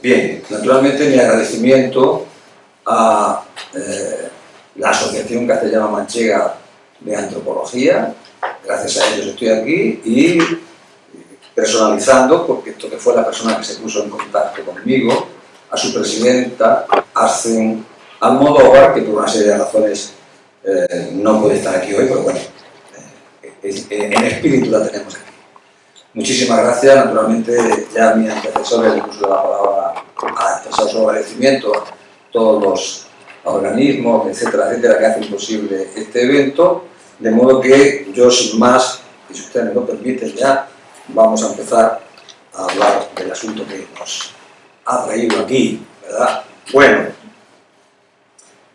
Bien, naturalmente mi agradecimiento a la Asociación Castellano-Manchega de Antropología, gracias a ellos estoy aquí, y personalizando, porque esto que fue la persona que se puso en contacto conmigo, a su presidenta, Arsen Almodóvar, que por una serie de razones no puede estar aquí hoy, pero bueno, en espíritu la tenemos aquí. Muchísimas gracias, naturalmente ya mi antecesor en el uso de la palabra ha expresado su agradecimiento a todos los organismos, etcétera, etcétera, que hacen posible este evento, de modo que yo sin más, y si ustedes me lo permiten ya, vamos a empezar a hablar del asunto que nos ha traído aquí, ¿verdad? Bueno,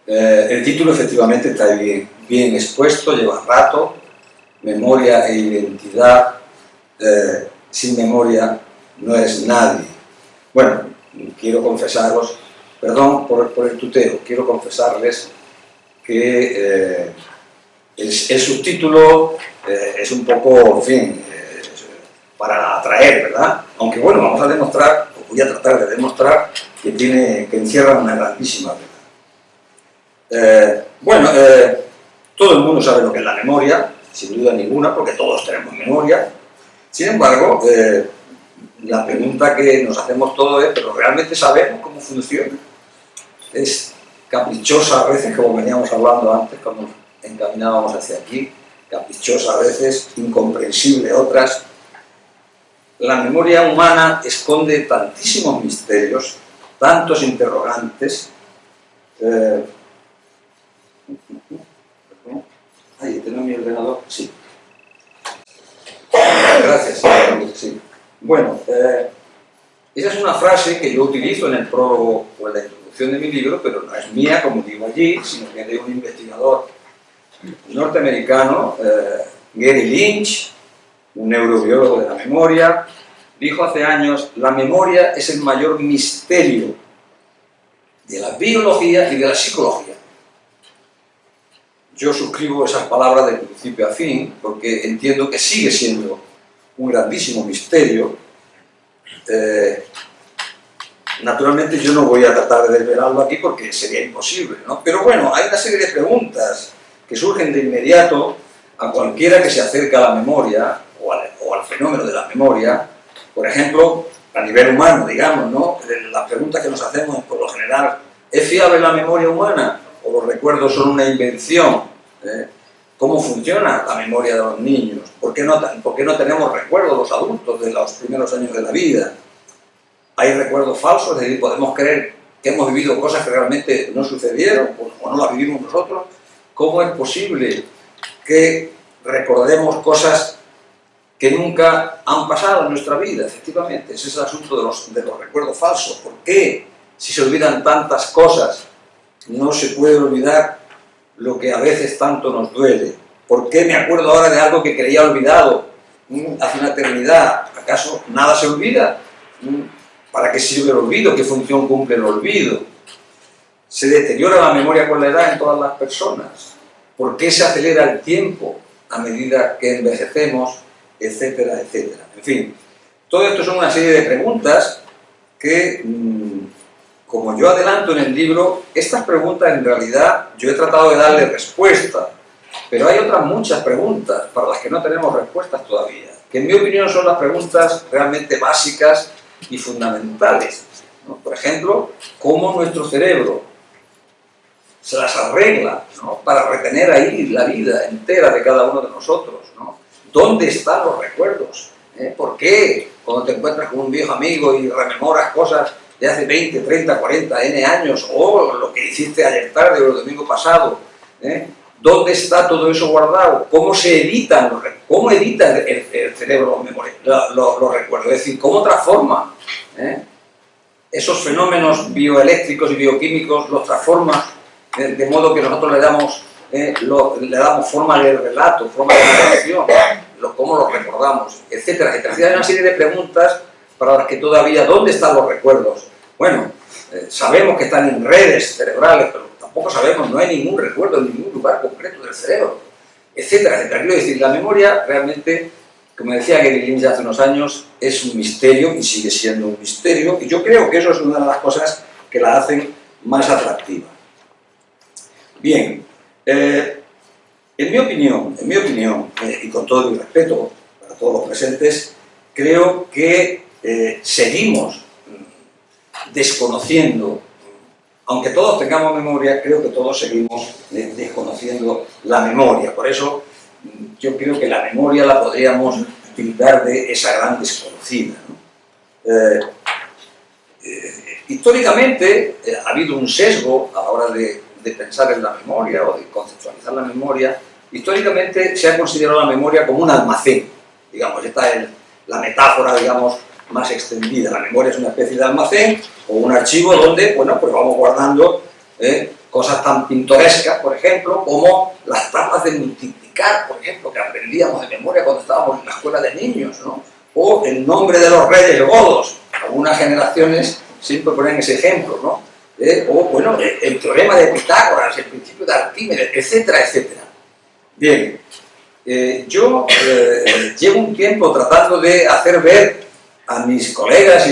el título efectivamente está bien expuesto, lleva rato, memoria e identidad. Sin memoria no es nadie. Bueno, quiero confesaros, perdón por el tuteo, quiero confesarles que el subtítulo es un poco, en fin, para atraer, ¿verdad? Aunque bueno, vamos a demostrar, o voy a tratar de demostrar, que encierra una grandísima verdad. Todo el mundo sabe lo que es la memoria, sin duda ninguna, porque todos tenemos memoria. Sin embargo, la pregunta que nos hacemos todos es, ¿pero realmente sabemos cómo funciona? Es caprichosa a veces, como veníamos hablando antes, cuando nos encaminábamos hacia aquí, caprichosa a veces, incomprensible otras. La memoria humana esconde tantísimos misterios, tantos interrogantes. Ahí tengo mi ordenador, sí. Gracias. Sí. Bueno, esa es una frase que yo utilizo en el prólogo o en la introducción de mi libro, pero no es mía, como digo allí, sino que es de un investigador norteamericano, Gary Lynch, un neurobiólogo de la memoria. Dijo hace años: la memoria es el mayor misterio de la biología y de la psicología. Yo suscribo esas palabras de principio a fin, porque entiendo que sigue siendo un grandísimo misterio. Naturalmente yo no voy a tratar de desvelarlo aquí porque sería imposible, ¿no? Pero bueno, hay una serie de preguntas que surgen de inmediato a cualquiera que se acerca a la memoria o al fenómeno de la memoria. Por ejemplo, a nivel humano, digamos, ¿no? Las preguntas que nos hacemos por lo general: ¿es fiable la memoria humana? ¿O los recuerdos son una invención? ¿Cómo funciona la memoria de los niños? ¿Por qué no tenemos recuerdos los adultos de los primeros años de la vida? ¿Hay recuerdos falsos? Es decir, ¿podemos creer que hemos vivido cosas que realmente no sucedieron o no las vivimos nosotros? ¿Cómo es posible que recordemos cosas que nunca han pasado en nuestra vida? Efectivamente, ese es el asunto de los recuerdos falsos. ¿Por qué, si se olvidan tantas cosas, no se puede olvidar lo que a veces tanto nos duele? ¿Por qué me acuerdo ahora de algo que creía olvidado hace una eternidad? ¿Acaso nada se olvida? ¿Para qué sirve el olvido? ¿Qué función cumple el olvido? ¿Se deteriora la memoria con la edad en todas las personas? ¿Por qué se acelera el tiempo a medida que envejecemos? Etcétera, etcétera. En fin, todo esto son una serie de preguntas que, como yo adelanto en el libro, estas preguntas en realidad yo he tratado de darle respuesta, pero hay otras muchas preguntas para las que no tenemos respuestas todavía, que en mi opinión son las preguntas realmente básicas y fundamentales, ¿no? Por ejemplo, ¿cómo nuestro cerebro se las arregla, ¿no?, para retener ahí la vida entera de cada uno de nosotros, ¿no? ¿Dónde están los recuerdos? ¿Por qué cuando te encuentras con un viejo amigo y rememoras cosas de hace 20, 30, 40, N años, o lo que hiciste ayer tarde o el domingo pasado? ¿Dónde está todo eso guardado? ¿Cómo se editan los recuerdos? ¿Cómo edita el cerebro los recuerdos? Es decir, ¿cómo transforma esos fenómenos bioeléctricos y bioquímicos? Los transforma de modo que nosotros le damos forma de relato, forma de narración, cómo los recordamos, etcétera, etcétera. Hay una serie de preguntas para las que todavía, ¿dónde están los recuerdos? Bueno, sabemos que están en redes cerebrales, pero tampoco sabemos, no hay ningún recuerdo en ningún lugar concreto del cerebro, etcétera, etcétera. Quiero decir, la memoria realmente como decía Gary Lynch hace unos años, es un misterio y sigue siendo un misterio, y yo creo que eso es una de las cosas que la hacen más atractiva. Bien, en mi opinión, y con todo mi respeto para todos los presentes, creo que seguimos desconociendo, aunque todos tengamos memoria, creo que todos seguimos desconociendo la memoria. Por eso yo creo que la memoria la podríamos tildar de esa gran desconocida, ¿no? Históricamente ha habido un sesgo a la hora de pensar en la memoria o de conceptualizar la memoria. Históricamente se ha considerado la memoria como un almacén, digamos, esta es la metáfora, digamos, más extendida. La memoria es una especie de almacén o un archivo donde, bueno, pues vamos guardando cosas tan pintorescas, por ejemplo, como las tablas de multiplicar, por ejemplo, que aprendíamos de memoria cuando estábamos en la escuela de niños, ¿no? O el nombre de los reyes godos. Algunas generaciones siempre ponen ese ejemplo, ¿no? O, bueno, el teorema de Pitágoras, el principio de Arquímedes, etcétera, etcétera. Bien, yo llevo un tiempo tratando de hacer ver a mis colegas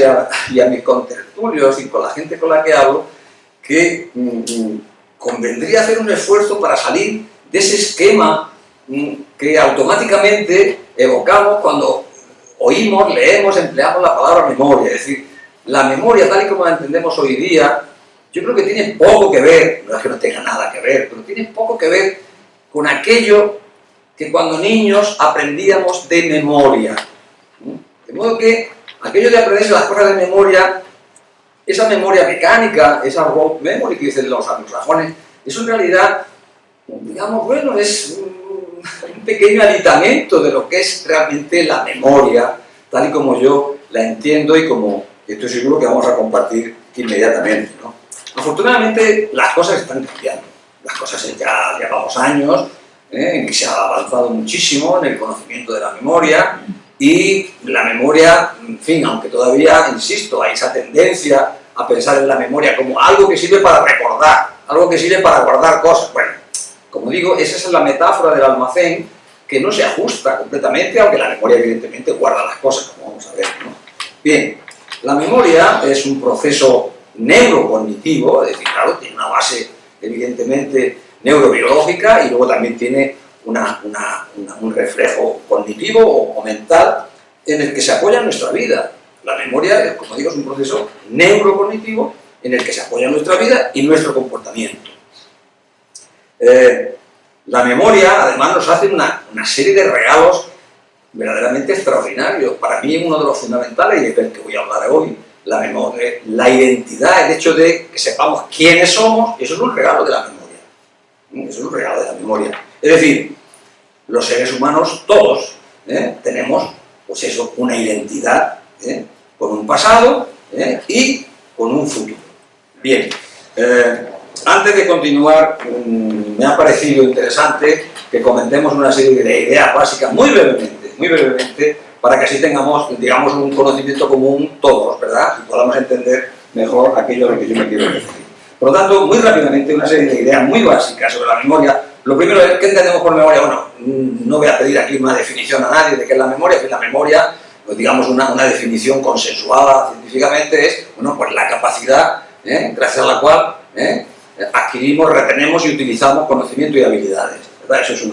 y a mis contertulios y con la gente con la que hablo que convendría hacer un esfuerzo para salir de ese esquema que automáticamente evocamos cuando oímos, leemos, empleamos la palabra memoria. Es decir, la memoria tal y como la entendemos hoy día, yo creo que tiene poco que ver, no es que no tenga nada que ver, pero tiene poco que ver con aquello que cuando niños aprendíamos de memoria. De modo que aquello de aprenderse las cosas de memoria, esa memoria mecánica, esa rote memory que dicen los anglosajones, eso en realidad, digamos, bueno, es un pequeño aditamento de lo que es realmente la memoria, tal y como yo la entiendo y como estoy seguro que vamos a compartir inmediatamente, ¿no? Afortunadamente las cosas están cambiando, las cosas ya llevamos años en que se ha avanzado muchísimo en el conocimiento de la memoria y la memoria, en fin, aunque todavía, insisto, hay esa tendencia a pensar en la memoria como algo que sirve para recordar, algo que sirve para guardar cosas. Bueno, como digo, esa es la metáfora del almacén que no se ajusta completamente, aunque la memoria evidentemente guarda las cosas, como vamos a ver, ¿no? Bien, la memoria es un proceso neurocognitivo, es decir, claro, tiene una base evidentemente neurobiológica y luego también tiene un reflejo cognitivo o mental en el que se apoya nuestra vida. La memoria, como digo, es un proceso neurocognitivo en el que se apoya nuestra vida y nuestro comportamiento. La memoria, además, nos hace una serie de regalos verdaderamente extraordinarios. Para mí, uno de los fundamentales, y es del que voy a hablar hoy, la memoria, la identidad, el hecho de que sepamos quiénes somos, eso es un regalo de la memoria. Eso es un regalo de la memoria. Es decir, los seres humanos, todos, tenemos, pues eso, una identidad, con un pasado y con un futuro. Bien, antes de continuar, me ha parecido interesante que comentemos una serie de ideas básicas muy brevemente, para que así tengamos, digamos, un conocimiento común todos, ¿verdad? Y podamos entender mejor aquello a lo que yo me quiero referir. Por lo tanto, muy rápidamente, una serie de ideas muy básicas sobre la memoria. Lo primero es, ¿qué entendemos por memoria? Bueno, no voy a pedir aquí una definición a nadie de qué es la memoria, que la memoria, pues digamos, una definición consensuada científicamente es, bueno, pues la capacidad, gracias a la cual adquirimos, retenemos y utilizamos conocimiento y habilidades, ¿verdad? Eso es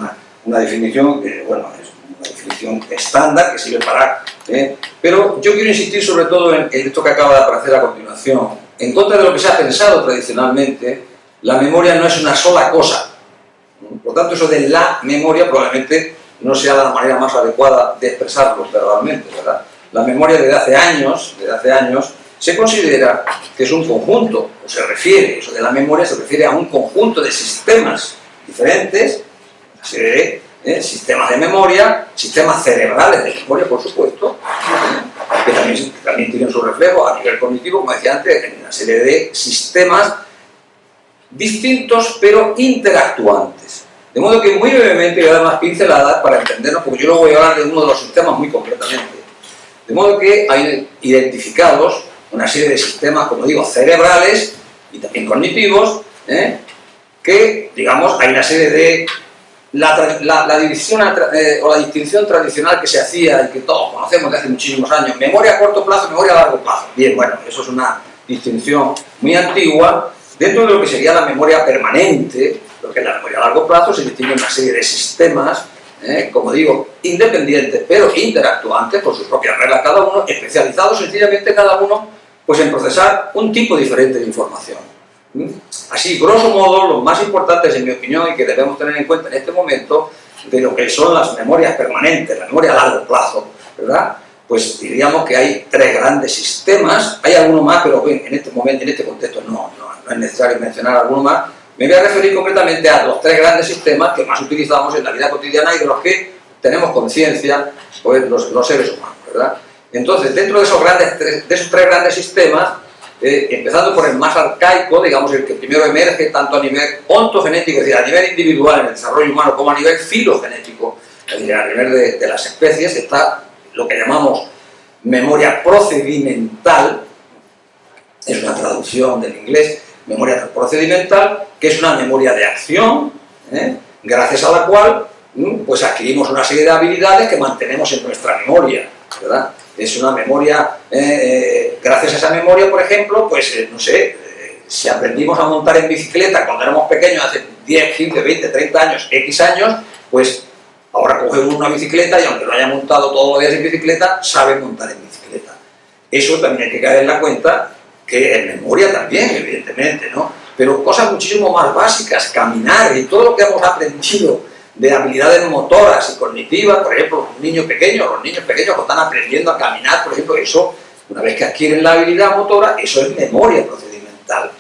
una definición que, bueno, es una definición estándar que sirve para... Pero yo quiero insistir sobre todo en esto que acaba de aparecer a continuación. En contra de lo que se ha pensado tradicionalmente, la memoria no es una sola cosa. Por tanto, eso de la memoria probablemente no sea la manera más adecuada de expresarlo verbalmente, ¿verdad? La memoria desde hace años, se considera que es un conjunto, o se refiere, eso de la memoria se refiere a un conjunto de sistemas diferentes, una serie de sistemas de memoria, sistemas cerebrales de memoria, por supuesto, que también tienen su reflejo a nivel cognitivo, como decía antes, en una serie de sistemas distintos pero interactuantes. De modo que muy brevemente voy a dar unas pinceladas para entendernos, porque yo luego voy a hablar de uno de los sistemas muy concretamente. De modo que hay identificados una serie de sistemas, como digo, cerebrales y también cognitivos, que, digamos, hay una serie de la división o la distinción tradicional que se hacía y que todos conocemos de hace muchísimos años, memoria a corto plazo, memoria a largo plazo. Bien, bueno, eso es una distinción muy antigua. Dentro de lo que sería la memoria permanente, lo que es la memoria a largo plazo, se distingue una serie de sistemas, como digo, independientes, pero interactuantes por sus propias reglas cada uno, especializados sencillamente cada uno pues en procesar un tipo diferente de información. Así, grosso modo, los más importantes, en mi opinión, y que debemos tener en cuenta en este momento, de lo que son las memorias permanentes, la memoria a largo plazo, ¿verdad? Pues diríamos que hay tres grandes sistemas, hay alguno más, pero en este momento, en este contexto no es necesario mencionar alguno más. Me voy a referir concretamente a los tres grandes sistemas que más utilizamos en la vida cotidiana y de los que tenemos conciencia, pues, los seres humanos, ¿verdad? Entonces, dentro de esos tres grandes sistemas, empezando por el más arcaico, digamos el que primero emerge tanto a nivel ontogenético, es decir, a nivel individual en el desarrollo humano, como a nivel filogenético, es decir, a nivel de las especies, está lo que llamamos memoria procedimental, es una traducción del inglés, memoria procedimental, que es una memoria de acción, gracias a la cual pues adquirimos una serie de habilidades que mantenemos en nuestra memoria, ¿verdad? Es una memoria, gracias a esa memoria, por ejemplo, pues no sé, si aprendimos a montar en bicicleta cuando éramos pequeños, hace 10, 15, 20, 30 años, X años, pues ahora coge uno una bicicleta y aunque no haya montado todos los días en bicicleta, sabe montar en bicicleta. Eso también hay que caer en la cuenta, que en memoria también, evidentemente, ¿no? Pero cosas muchísimo más básicas, caminar y todo lo que hemos aprendido de habilidades motoras y cognitivas, por ejemplo, los niños pequeños que están aprendiendo a caminar, por ejemplo, eso, una vez que adquieren la habilidad motora, eso es memoria procedimental.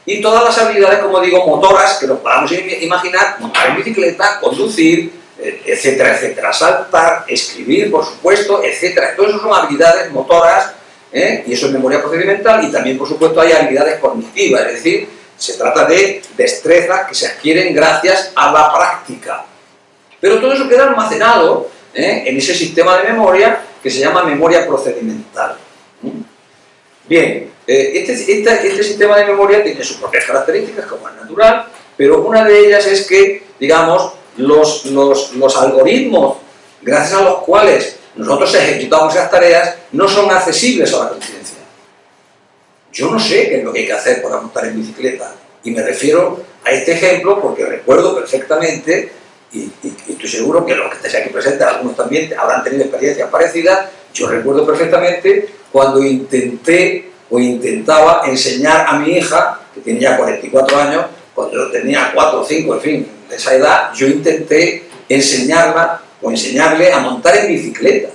Y todas las habilidades, como digo, motoras, que nos podamos imaginar, montar en bicicleta, conducir, etcétera, etcétera, saltar, escribir, por supuesto, etcétera. Todo eso son habilidades motoras, y eso es memoria procedimental, y también, por supuesto, hay habilidades cognitivas, es decir, se trata de destrezas que se adquieren gracias a la práctica. Pero todo eso queda almacenado en ese sistema de memoria que se llama memoria procedimental. Bien, este sistema de memoria tiene sus propias características, como es natural, pero una de ellas es que, digamos, los algoritmos gracias a los cuales nosotros ejecutamos esas tareas no son accesibles a la conciencia. Yo no sé qué es lo que hay que hacer para montar en bicicleta, y me refiero a este ejemplo porque recuerdo perfectamente, y estoy seguro que los que estáis aquí presentes, algunos también habrán tenido experiencias parecidas. Yo recuerdo perfectamente cuando intentaba enseñar a mi hija, que tenía 44 años, cuando yo tenía 4 o 5, en fin, de esa edad, yo intenté enseñarla o enseñarle a montar en bicicleta.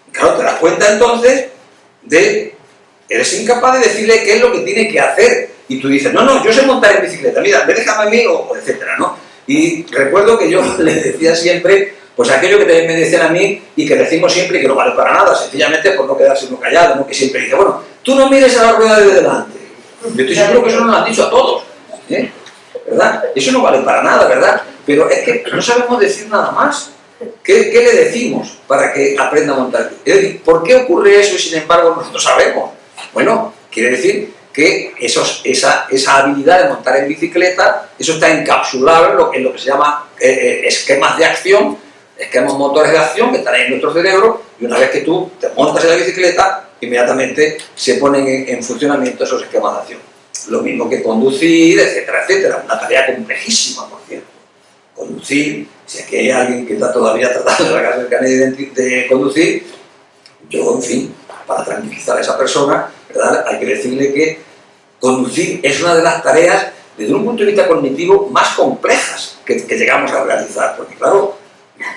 Y claro, te das cuenta entonces de... Eres incapaz de decirle qué es lo que tiene que hacer. Y tú dices, no, yo sé montar en bicicleta, mira, déjame a mí, o etcétera, ¿no? Y recuerdo que yo le decía siempre, pues aquello que me decían a mí y que decimos siempre y que no vale para nada, sencillamente por no quedarse uno callado, ¿no? Que siempre dice, bueno, tú no mires a la rueda de delante. Yo estoy seguro que eso nos lo han dicho a todos, ¿verdad? Eso no vale para nada, ¿verdad? Pero es que no sabemos decir nada más. ¿Qué le decimos para que aprenda a montar? Es decir, ¿por qué ocurre eso y sin embargo nosotros sabemos? Bueno, quiere decir que esa habilidad de montar en bicicleta, eso está encapsulado en lo que se llama esquemas de acción, esquemas motores de acción que están ahí en nuestro cerebro, y una vez que tú te montas en la bicicleta, inmediatamente se ponen en funcionamiento esos esquemas de acción. Lo mismo que conducir, etcétera, etcétera. Una tarea complejísima, por cierto. Conducir, si aquí hay alguien que está todavía tratando de sacarse el carnet de conducir, yo, en fin, para tranquilizar a esa persona, ¿verdad?, hay que decirle que conducir es una de las tareas, desde un punto de vista cognitivo, más complejas que llegamos a realizar, porque claro,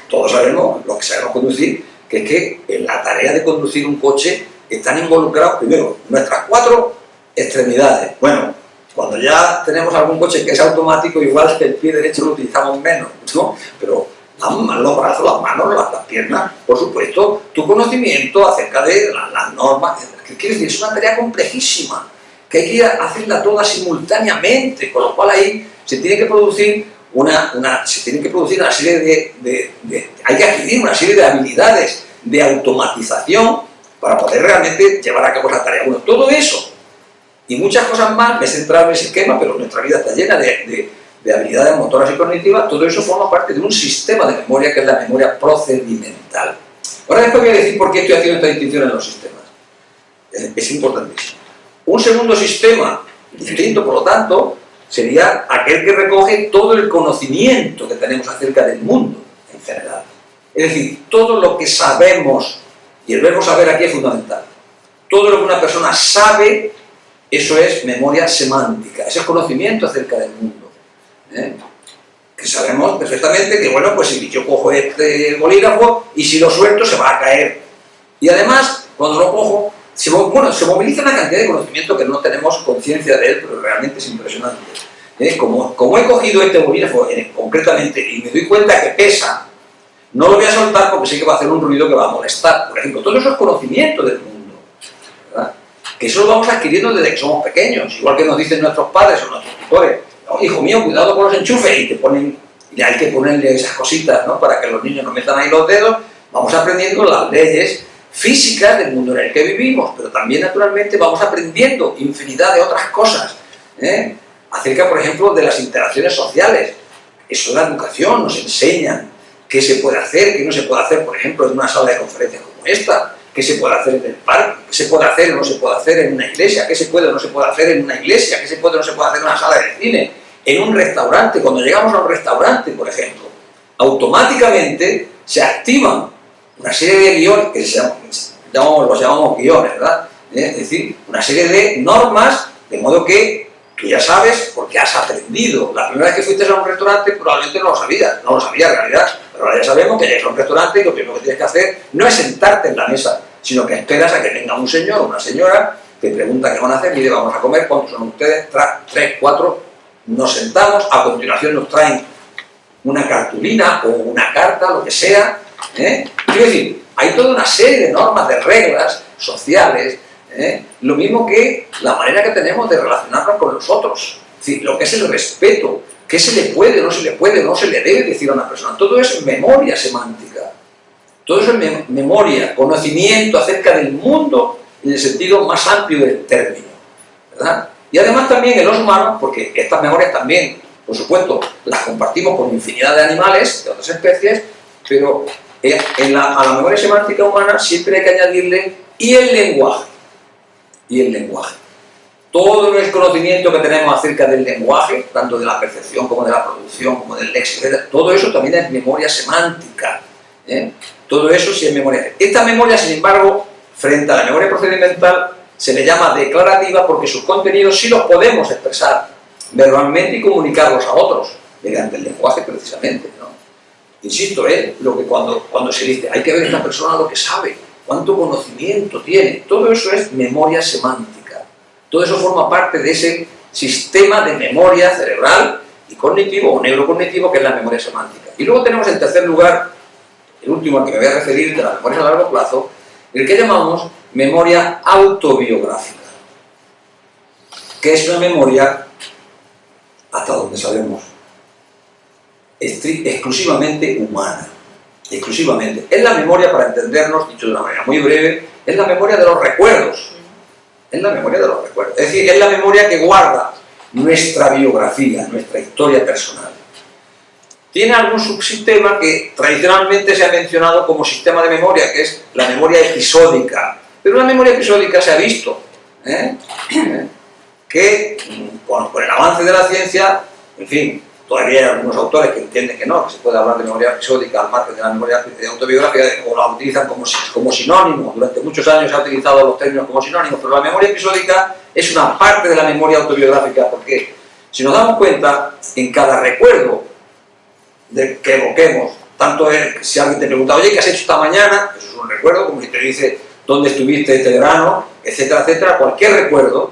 todos sabemos, los que sabemos conducir, que es que en la tarea de conducir un coche están involucrados primero nuestras 4 extremidades. Bueno, cuando ya tenemos algún coche que es automático, igual que el pie derecho lo utilizamos menos, ¿no? Pero los brazos, las manos, las piernas, por supuesto, tu conocimiento acerca de las normas, ¿qué quiere decir? Es una tarea complejísima, que hay que hacerla toda simultáneamente, con lo cual ahí se tiene que producir una serie hay que adquirir una serie de habilidades de automatización para poder realmente llevar a cabo esa tarea. Bueno, todo eso y muchas cosas más, me he centrado en ese esquema, pero nuestra vida está llena de de habilidades motoras y cognitivas, todo eso forma parte de un sistema de memoria que es la memoria procedimental. Ahora después voy a decir por qué estoy haciendo esta distinción en los sistemas. Es importantísimo. Un segundo sistema distinto, por lo tanto, sería aquel que recoge todo el conocimiento que tenemos acerca del mundo en general. Es decir, todo lo que sabemos, y el verbo saber aquí es fundamental, todo lo que una persona sabe, eso es memoria semántica, ese es conocimiento acerca del mundo. Que sabemos perfectamente que, bueno, pues si yo cojo este bolígrafo y si lo suelto se va a caer. Y además, cuando lo cojo, se moviliza una cantidad de conocimiento que no tenemos conciencia de él, pero realmente es impresionante. Como he cogido este bolígrafo concretamente y me doy cuenta que pesa, no lo voy a soltar porque sé que va a hacer un ruido que va a molestar. Por ejemplo, todo eso es conocimiento del mundo, ¿verdad? Que eso lo vamos adquiriendo desde que somos pequeños, igual que nos dicen nuestros padres o nuestros tutores. Oh, hijo mío, cuidado con los enchufes, y te ponen, y hay que ponerle esas cositas, ¿no?, para que los niños no metan ahí los dedos. Vamos aprendiendo las leyes físicas del mundo en el que vivimos, pero también naturalmente vamos aprendiendo infinidad de otras cosas, acerca, por ejemplo, de las interacciones sociales. Eso es la educación, nos enseñan qué se puede hacer, qué no se puede hacer, por ejemplo, en una sala de conferencias como esta, qué se puede hacer en el parque, qué se puede hacer o no se puede hacer en una iglesia, qué se puede o no se puede hacer en una iglesia, qué se puede o no se puede hacer en una sala de cine, en un restaurante. Cuando llegamos a un restaurante, por ejemplo, automáticamente se activan una serie de guiones, que los llamamos guiones, ¿verdad? Es decir, una serie de normas, de modo que tú ya sabes porque has aprendido. La primera vez que fuiste a un restaurante probablemente no lo sabías en realidad, pero ahora ya sabemos que llegas a un restaurante y lo primero que tienes que hacer no es sentarte en la mesa, sino que esperas a que venga un señor o una señora, te pregunta qué van a hacer y le vamos a comer, ¿cuántos son ustedes? 3, 4, nos sentamos, a continuación nos traen una cartulina o una carta, lo que sea. Quiero decir, hay toda una serie de normas, de reglas sociales, lo mismo que la manera que tenemos de relacionarnos con los otros, es decir, lo que es el respeto, qué se le puede, no se le puede, no se le debe decir a una persona. Todo eso es memoria semántica, todo eso es memoria, conocimiento acerca del mundo en el sentido más amplio del término, ¿verdad? Y además también en los humanos, porque estas memorias también, por supuesto, las compartimos con infinidad de animales, de otras especies, pero a la memoria semántica humana siempre hay que añadirle y el lenguaje. Y el lenguaje. Todo el conocimiento que tenemos acerca del lenguaje, tanto de la percepción como de la producción, como del léxico, etc., todo eso también es memoria semántica. Todo eso sí es memoria. Esta memoria, sin embargo, frente a la memoria procedimental, se le llama declarativa porque sus contenidos sí los podemos expresar verbalmente y comunicarlos a otros, mediante el lenguaje precisamente, ¿no? Insisto, lo que cuando se dice, hay que ver a esta persona lo que sabe, cuánto conocimiento tiene, todo eso es memoria semántica. Todo eso forma parte de ese sistema de memoria cerebral y cognitivo o neurocognitivo que es la memoria semántica. Y luego tenemos en tercer lugar, el último al que me voy a referir, de la memoria a largo plazo, el que llamamos memoria autobiográfica, que es una memoria, hasta donde sabemos, exclusivamente humana. Exclusivamente. Es la memoria, para entendernos, dicho de una manera muy breve, es la memoria de los recuerdos. Es la memoria de los recuerdos. Es decir, es la memoria que guarda nuestra biografía, nuestra historia personal. Tiene algún subsistema que tradicionalmente se ha mencionado como sistema de memoria, que es la memoria episódica. Pero la memoria episódica se ha visto que con el avance de la ciencia, en fin, todavía hay algunos autores que entienden que no, que se puede hablar de memoria episódica al margen de la memoria autobiográfica, o la utilizan como sinónimo. Durante muchos años se ha utilizado los términos como sinónimos, pero la memoria episódica es una parte de la memoria autobiográfica, porque si nos damos cuenta, en cada recuerdo que evoquemos, tanto si alguien te pregunta, oye, ¿qué has hecho esta mañana? Eso es un recuerdo, como si te dice dónde estuviste este verano, etcétera, etcétera. Cualquier recuerdo,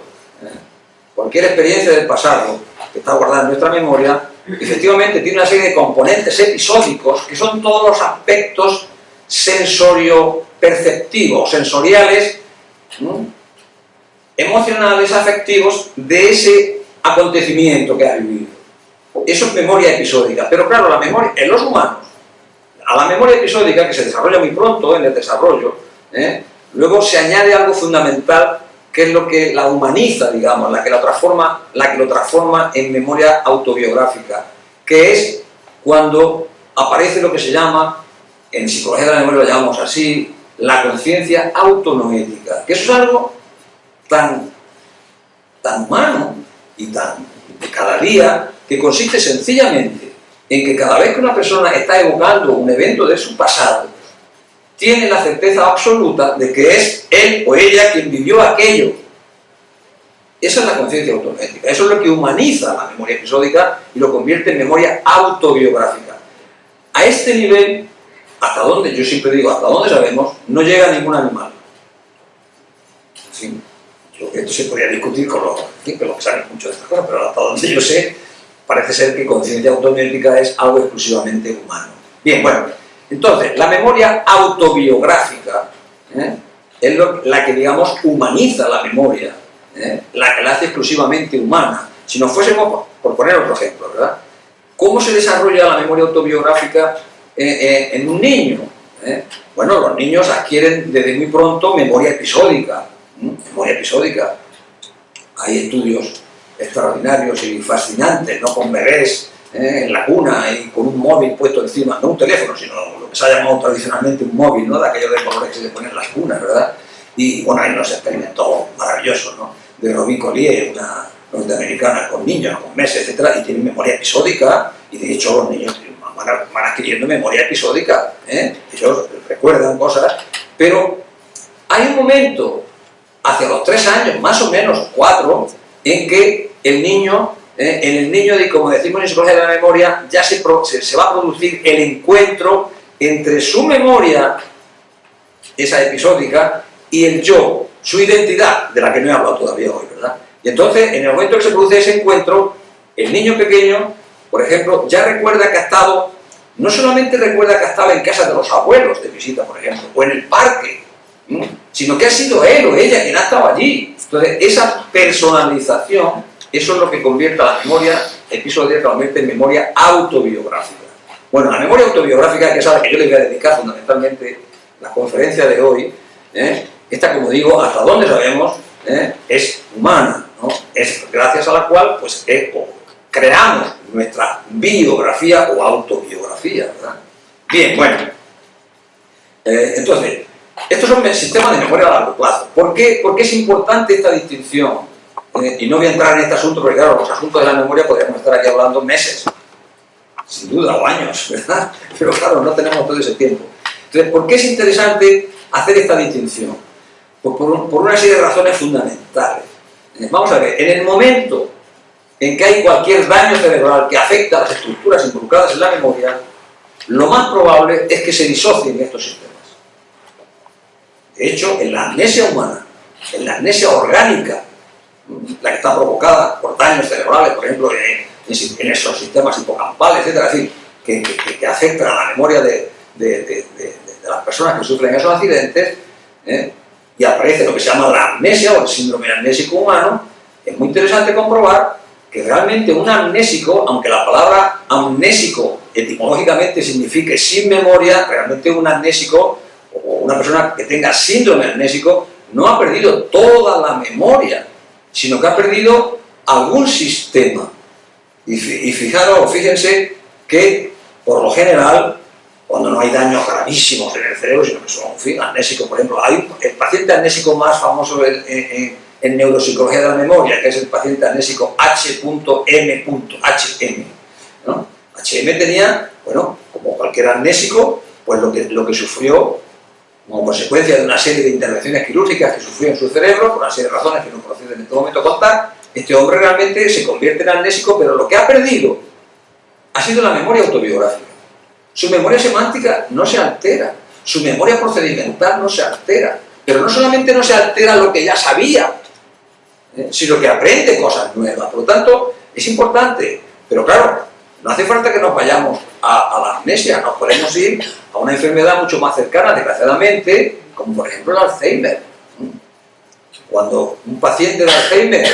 cualquier experiencia del pasado que está guardada en nuestra memoria, efectivamente tiene una serie de componentes episódicos que son todos los aspectos sensorio-perceptivos, sensoriales, emocionales, afectivos de ese acontecimiento que ha vivido. Eso es memoria episódica. Pero claro, la memoria en los humanos, a la memoria episódica, que se desarrolla muy pronto en el desarrollo, luego se añade algo fundamental que es lo que la humaniza, digamos, la que lo transforma en memoria autobiográfica, que es cuando aparece lo que se llama, en psicología de la memoria lo llamamos así, la conciencia autonoética, que eso es algo tan humano y tan de cada día, que consiste sencillamente en que cada vez que una persona está evocando un evento de su pasado, tiene la certeza absoluta de que es él o ella quien vivió aquello. Esa es la conciencia autonoética, eso es lo que humaniza la memoria episódica y lo convierte en memoria autobiográfica. A este nivel, hasta donde, yo siempre digo, hasta donde sabemos, no llega ningún animal. Sí. Esto se podría discutir con los que saben mucho de estas cosas, pero hasta donde yo sé, parece ser que conciencia autonoética es algo exclusivamente humano. Bien, bueno, entonces, la memoria autobiográfica es la que, digamos, humaniza la memoria, la que la hace exclusivamente humana. Si nos fuésemos, por poner otro ejemplo, ¿verdad? ¿Cómo se desarrolla la memoria autobiográfica en un niño? Bueno, los niños adquieren desde muy pronto memoria episódica. Memoria episódica. Hay estudios extraordinarios y fascinantes, ¿no? Con bebés en la cuna y con un móvil puesto encima, no un teléfono, sino lo que se ha llamado tradicionalmente un móvil, ¿no? De aquellos de colores que se le ponen en las cunas, ¿verdad? Y bueno, hay unos experimentos maravillosos, ¿no? De Robin Collier, una norteamericana con niños, con meses, etcétera, y tienen memoria episódica, y de hecho los niños van adquiriendo memoria episódica, ellos recuerdan cosas, pero hay un momento hacia los 3 años, más o menos 4, en que el niño, en el niño, como decimos en psicología de la memoria, ya se va a producir el encuentro entre su memoria, esa episódica, y el yo, su identidad, de la que no he hablado todavía hoy, ¿verdad? Y entonces, en el momento que se produce ese encuentro, el niño pequeño, por ejemplo, ya recuerda que ha estado, no solamente recuerda que ha estado en casa de los abuelos de visita, por ejemplo, o en el parque, sino que ha sido él o ella quien ha estado allí. Entonces, esa personalización, eso es lo que convierte a la memoria episódica, realmente en memoria autobiográfica. Bueno, la memoria autobiográfica, que es a la que yo le voy a dedicar fundamentalmente la conferencia de hoy, esta, como digo, hasta donde sabemos, es humana, ¿no? Es gracias a la cual pues, creamos nuestra biografía o autobiografía, ¿verdad? Bien, bueno, entonces, estos son sistemas de memoria a largo plazo. ¿Por qué es importante esta distinción? Y no voy a entrar en este asunto, porque claro, los asuntos de la memoria podríamos estar aquí hablando meses, sin duda, o años, ¿verdad? Pero claro, no tenemos todo ese tiempo. Entonces, ¿por qué es interesante hacer esta distinción? Pues por una serie de razones fundamentales. Vamos a ver, en el momento en que hay cualquier daño cerebral que afecta a las estructuras involucradas en la memoria, lo más probable es que se disocien estos sistemas. De hecho, en la amnesia humana, en la amnesia orgánica, la que está provocada por daños cerebrales, por ejemplo, en esos sistemas hipocampales, etc., es decir, que afectan a la memoria de las personas que sufren esos accidentes, y aparece lo que se llama la amnesia o el síndrome amnésico humano, es muy interesante comprobar que realmente un amnésico, aunque la palabra amnésico etimológicamente signifique sin memoria, realmente un amnésico o una persona que tenga síndrome amnésico no ha perdido toda la memoria, sino que ha perdido algún sistema. Y fíjense que, por lo general, cuando no hay daños gravísimos en el cerebro, sino que son, en fin, amnésicos, por ejemplo, hay el paciente amnésico más famoso en neuropsicología de la memoria, que es el paciente amnésico H.M., ¿no? HM tenía, bueno, como cualquier amnésico, pues lo que sufrió como consecuencia de una serie de intervenciones quirúrgicas que sufrió en su cerebro, por una serie de razones que no procedo en este momento contar, este hombre realmente se convierte en amnésico, pero lo que ha perdido ha sido la memoria autobiográfica. Su memoria semántica no se altera, su memoria procedimental no se altera, pero no solamente no se altera lo que ya sabía, sino que aprende cosas nuevas. Por lo tanto, es importante, pero claro, no hace falta que nos vayamos a la amnesia, nos podemos ir a una enfermedad mucho más cercana, desgraciadamente, como por ejemplo el Alzheimer. Cuando un paciente de Alzheimer,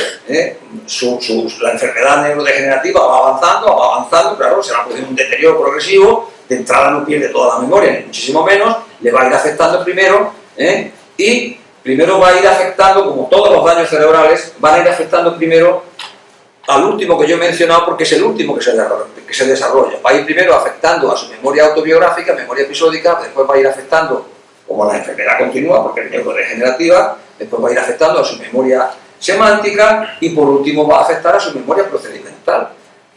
la enfermedad neurodegenerativa va avanzando, claro, se va a producir un deterioro progresivo, de entrada no pierde toda la memoria, ni muchísimo menos, le va a ir afectando primero, y primero va a ir afectando, como todos los daños cerebrales, van a ir afectando primero al último que yo he mencionado, porque es el último que se desarrolla. Va a ir primero afectando a su memoria autobiográfica, memoria episódica, después va a ir afectando, como la enfermedad continua, porque es neurodegenerativa, después va a ir afectando a su memoria semántica y por último va a afectar a su memoria procedimental.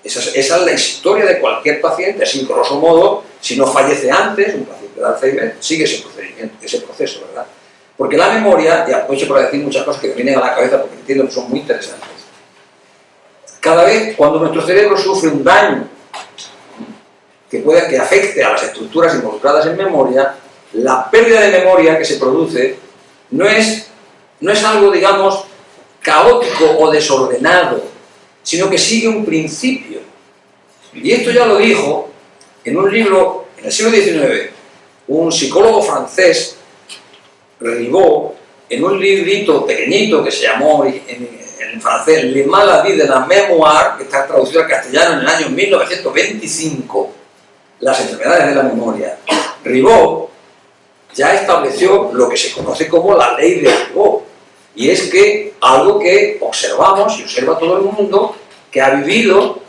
Esa es la historia de cualquier paciente, así grosso modo, si no fallece antes, un paciente de Alzheimer sigue ese procedimiento, ese proceso, ¿verdad? Porque la memoria, y aprovecho para decir muchas cosas que me vienen a la cabeza porque entiendo que son muy interesantes. Cada vez cuando nuestro cerebro sufre un daño que afecte a las estructuras involucradas en memoria, la pérdida de memoria que se produce no es algo, digamos, caótico o desordenado, sino que sigue un principio. Y esto ya lo dijo en un libro, en el siglo XIX, un psicólogo francés, Ribot, en un librito pequeñito que se llamó en francés Le Maladie de la Mémoire, que está traducido al castellano en el año 1925, las enfermedades de la memoria. Ribot ya estableció lo que se conoce como la ley de Ribot, y es que algo que observamos y observa todo el mundo que ha vivido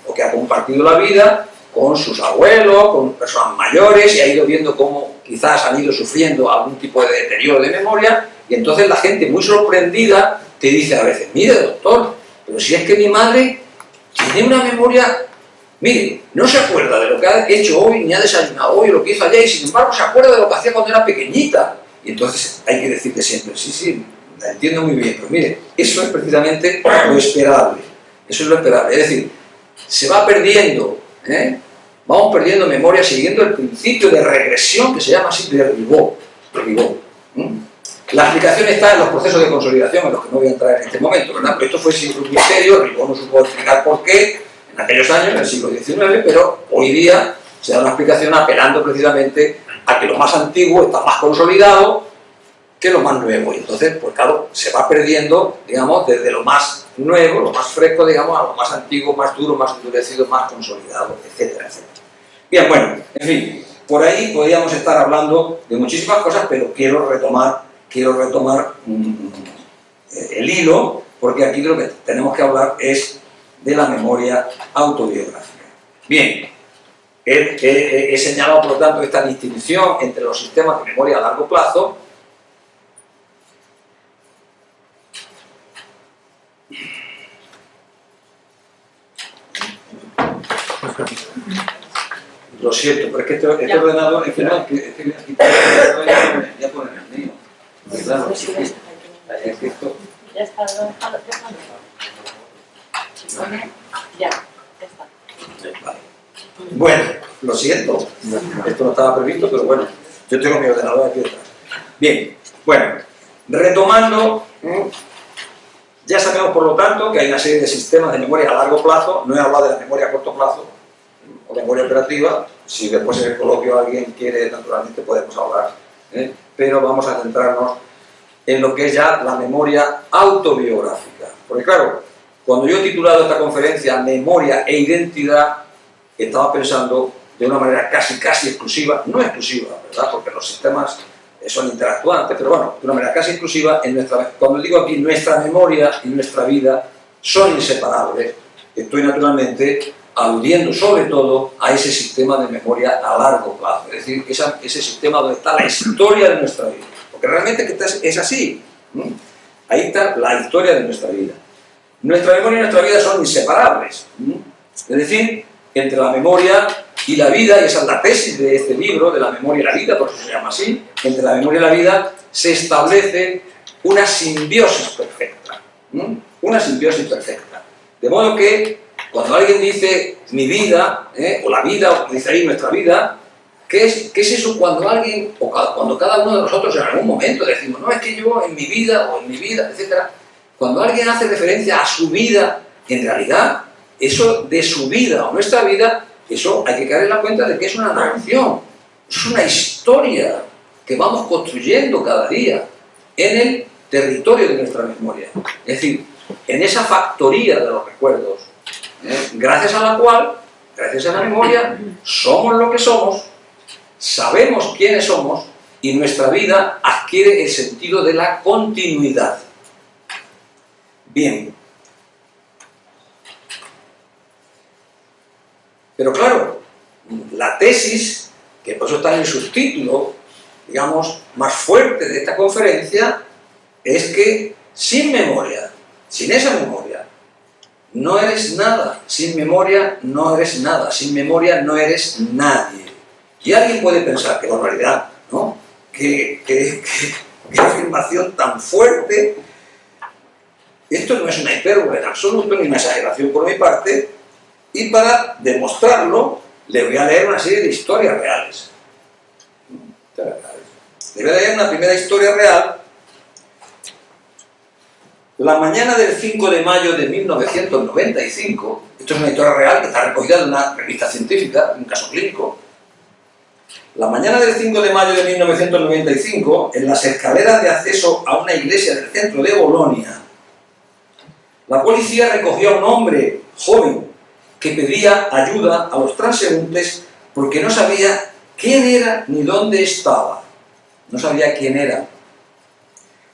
o que ha compartido la vida con sus abuelos, con personas mayores, y ha ido viendo cómo quizás han ido sufriendo algún tipo de deterioro de memoria, y entonces la gente muy sorprendida te dice a veces: mire doctor, pero si es que mi madre tiene una memoria, mire, no se acuerda de lo que ha hecho hoy, ni ha desayunado hoy, o lo que hizo ayer, y sin embargo se acuerda de lo que hacía cuando era pequeñita. Y entonces hay que decirle siempre: sí, la entiendo muy bien, pero mire, eso es precisamente lo esperable. Eso es lo esperable. Es decir, se va perdiendo, vamos perdiendo memoria siguiendo el principio de regresión que se llama así de Ribot. La explicación está en los procesos de consolidación, en los que no voy a entrar en este momento, ¿verdad? Pero esto fue siempre un misterio. Ribot no supo explicar por qué en aquellos años, en el siglo XIX, pero hoy día se da una explicación apelando precisamente a que lo más antiguo está más consolidado que lo más nuevo, y entonces, pues claro, se va perdiendo, digamos, desde lo más nuevo, lo más fresco, digamos, a lo más antiguo, más duro, más endurecido, más consolidado, etcétera, etcétera. Bien, bueno, en fin, por ahí podríamos estar hablando de muchísimas cosas, pero quiero retomar el hilo, porque aquí lo que tenemos que hablar es de la memoria autobiográfica. Bien, he señalado, por lo tanto, esta distinción entre los sistemas de memoria a largo plazo. Lo siento, pero es que este ordenador, en final, ya pone el mío. Claro, es que esto... Ya está, ya está. Vale. Bueno, lo siento, esto no estaba previsto, pero bueno, yo tengo mi ordenador aquí detrás. Bien, bueno, retomando, ya sabemos por lo tanto que hay una serie de sistemas de memoria a largo plazo. No he hablado de la memoria a corto plazo o memoria operativa. Si después en el coloquio alguien quiere, naturalmente podemos hablar, pero vamos a centrarnos en lo que es ya la memoria autobiográfica. Porque claro, cuando yo he titulado esta conferencia Memoria e Identidad, estaba pensando de una manera casi exclusiva, no exclusiva, ¿verdad? Porque los sistemas son interactuantes, pero bueno, de una manera casi exclusiva, cuando digo aquí nuestra memoria y nuestra vida son inseparables, estoy naturalmente aludiendo sobre todo a ese sistema de memoria a largo plazo, es decir, ese sistema donde está la historia de nuestra vida, porque realmente es así, ahí está la historia de nuestra vida. Nuestra memoria y nuestra vida son inseparables, es decir, entre la memoria y la vida, y esa es la tesis de este libro, de la memoria y la vida, por eso se llama así, entre la memoria y la vida se establece una simbiosis perfecta, una simbiosis perfecta, de modo que cuando alguien dice mi vida, o la vida, o dice ahí nuestra vida, ¿qué es eso cuando alguien, o cuando cada uno de nosotros en algún momento decimos, no, es que yo en mi vida, o en mi vida, etcétera? Cuando alguien hace referencia a su vida, en realidad, eso de su vida o nuestra vida, eso hay que caer en la cuenta de que es una narración, es una historia que vamos construyendo cada día en el territorio de nuestra memoria. Es decir, en esa factoría de los recuerdos, gracias a la cual, gracias a la memoria, somos lo que somos, sabemos quiénes somos y nuestra vida adquiere el sentido de la continuidad. Bien. Pero claro, la tesis, que por eso está en el subtítulo, digamos, más fuerte de esta conferencia, es que sin memoria, sin esa memoria, no eres nada. Sin memoria no eres nada. Sin memoria no eres nadie. Y alguien puede pensar, qué barbaridad, ¿no? Qué afirmación tan fuerte. Esto no es una hipérbole en absoluto, ni una exageración por mi parte, y para demostrarlo, le voy a leer una serie de historias reales. Le voy a leer una primera historia real. La mañana del 5 de mayo de 1995, esto es una historia real que está recogida en una revista científica, un caso clínico. La mañana del 5 de mayo de 1995, en las escaleras de acceso a una iglesia del centro de Bolonia, la policía recogió a un hombre joven que pedía ayuda a los transeúntes porque no sabía quién era ni dónde estaba. No sabía quién era.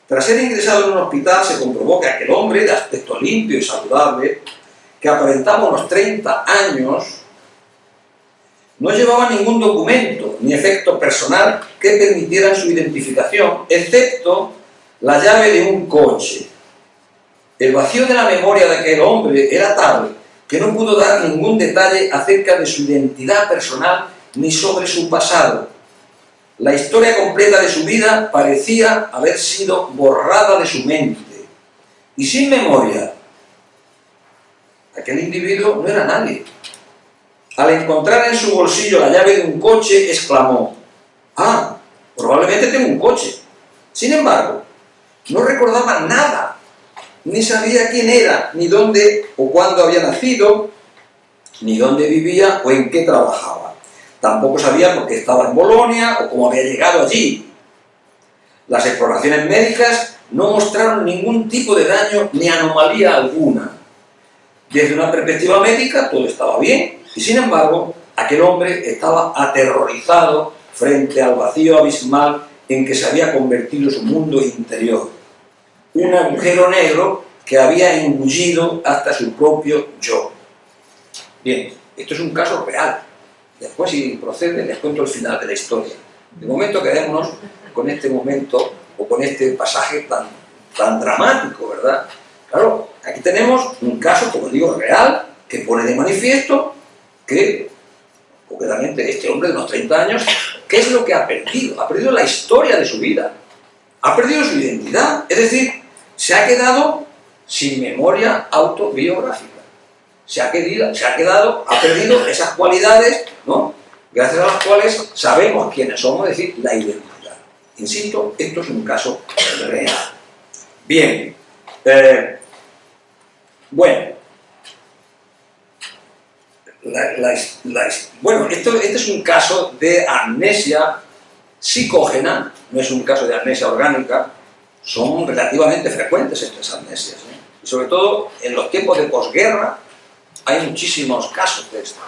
Tras ser ingresado en un hospital, se comprobó que aquel hombre, de aspecto limpio y saludable, que aparentaba unos 30 años, no llevaba ningún documento ni efecto personal que permitieran su identificación, excepto la llave de un coche. El vacío de la memoria de aquel hombre era tal que no pudo dar ningún detalle acerca de su identidad personal ni sobre su pasado. La historia completa de su vida parecía haber sido borrada de su mente. Y sin memoria, aquel individuo no era nadie. Al encontrar en su bolsillo la llave de un coche, exclamó: «Ah, probablemente tengo un coche». Sin embargo, no recordaba nada, ni sabía quién era, ni dónde o cuándo había nacido, ni dónde vivía o en qué trabajaba. Tampoco sabía por qué estaba en Bolonia o cómo había llegado allí. Las exploraciones médicas no mostraron ningún tipo de daño ni anomalía alguna. Desde una perspectiva médica todo estaba bien, y sin embargo, aquel hombre estaba aterrorizado frente al vacío abismal en que se había convertido su mundo interior. Un agujero negro que había engullido hasta su propio yo. Bien, esto es un caso real. Después, si procede, les cuento el final de la historia. De momento quedémonos con este momento, o con este pasaje tan dramático, ¿verdad? Claro, aquí tenemos un caso, como digo, real, que pone de manifiesto que, concretamente, este hombre de unos 30 años, ¿qué es lo que ha perdido? Ha perdido la historia de su vida. Ha perdido su identidad. Es decir, se ha quedado sin memoria autobiográfica. Ha perdido esas cualidades, ¿no?, gracias a las cuales sabemos quiénes somos, es decir, la identidad. Insisto, esto es un caso real. Bien, bueno, este es un caso de amnesia psicógena, no es un caso de amnesia orgánica. Son relativamente frecuentes estas amnesias, ¿eh? Y sobre todo en los tiempos de posguerra hay muchísimos casos de estos.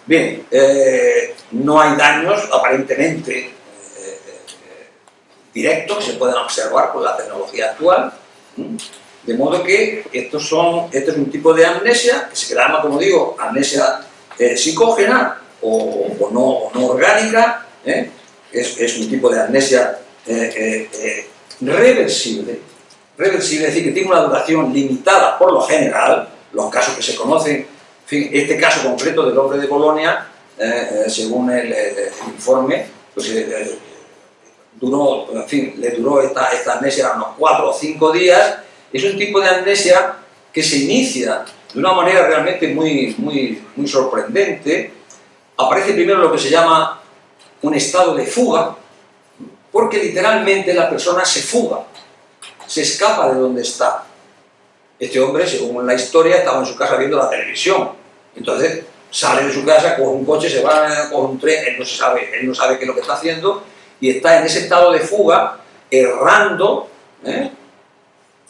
Bien, no hay daños aparentemente directos que se puedan observar con la tecnología actual, de modo que este es un tipo de amnesia que se llama, como digo, amnesia psicógena o no orgánica, ¿eh? Es un tipo de amnesia reversible, es decir, que tiene una duración limitada por lo general. Los casos que se conocen, en fin, este caso concreto del hombre de Bolonia, según el informe, pues le duró esta amnesia unos 4 o 5 días. Es un tipo de amnesia que se inicia de una manera realmente muy sorprendente. Aparece primero lo que se llama un estado de fuga, porque literalmente la persona se fuga, se escapa de donde está. Este hombre, según la historia, estaba en su casa viendo la televisión. Entonces sale de su casa, coge un coche, se va, coge un tren, él no sabe qué es lo que está haciendo, y está en ese estado de fuga, errando,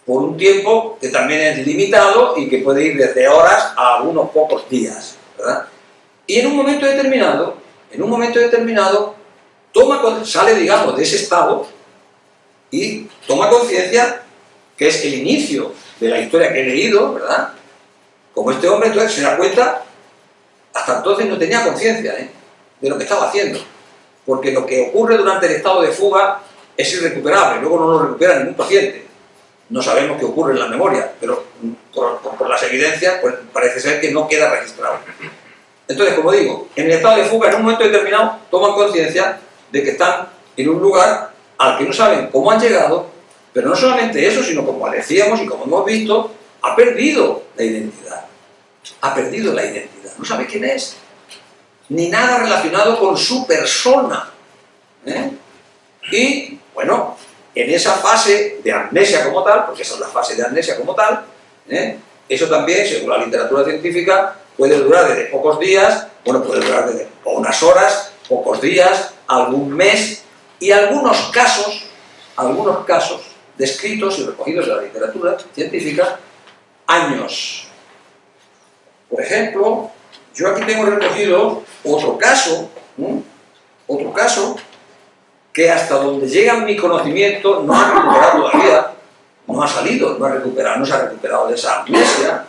por un tiempo que también es limitado y que puede ir desde horas a unos pocos días, ¿verdad? Y en un momento determinado, sale, digamos, de ese estado y toma conciencia que es el inicio de la historia que he leído, ¿verdad? Como este hombre entonces se da cuenta, hasta entonces no tenía conciencia de lo que estaba haciendo, porque lo que ocurre durante el estado de fuga es irrecuperable, luego no lo recupera ningún paciente. No sabemos qué ocurre en la memoria, pero por las evidencias pues parece ser que no queda registrado. Entonces, como digo, en el estado de fuga, en un momento determinado, toman conciencia de que están en un lugar al que no saben cómo han llegado, pero no solamente eso, sino como decíamos y como hemos visto, ha perdido la identidad. Ha perdido la identidad. No sabe quién es. Ni nada relacionado con su persona. Y, bueno, en esa fase de amnesia como tal, porque esa es la fase de amnesia como tal, eso también, según la literatura científica, puede durar desde pocos días, bueno, puede durar desde unas horas, pocos días, algún mes, y algunos casos descritos y recogidos de la literatura científica, años. Por ejemplo, yo aquí tengo recogido otro caso que hasta donde llega mi conocimiento no ha recuperado todavía, no ha salido, no se ha recuperado de esa amnesia.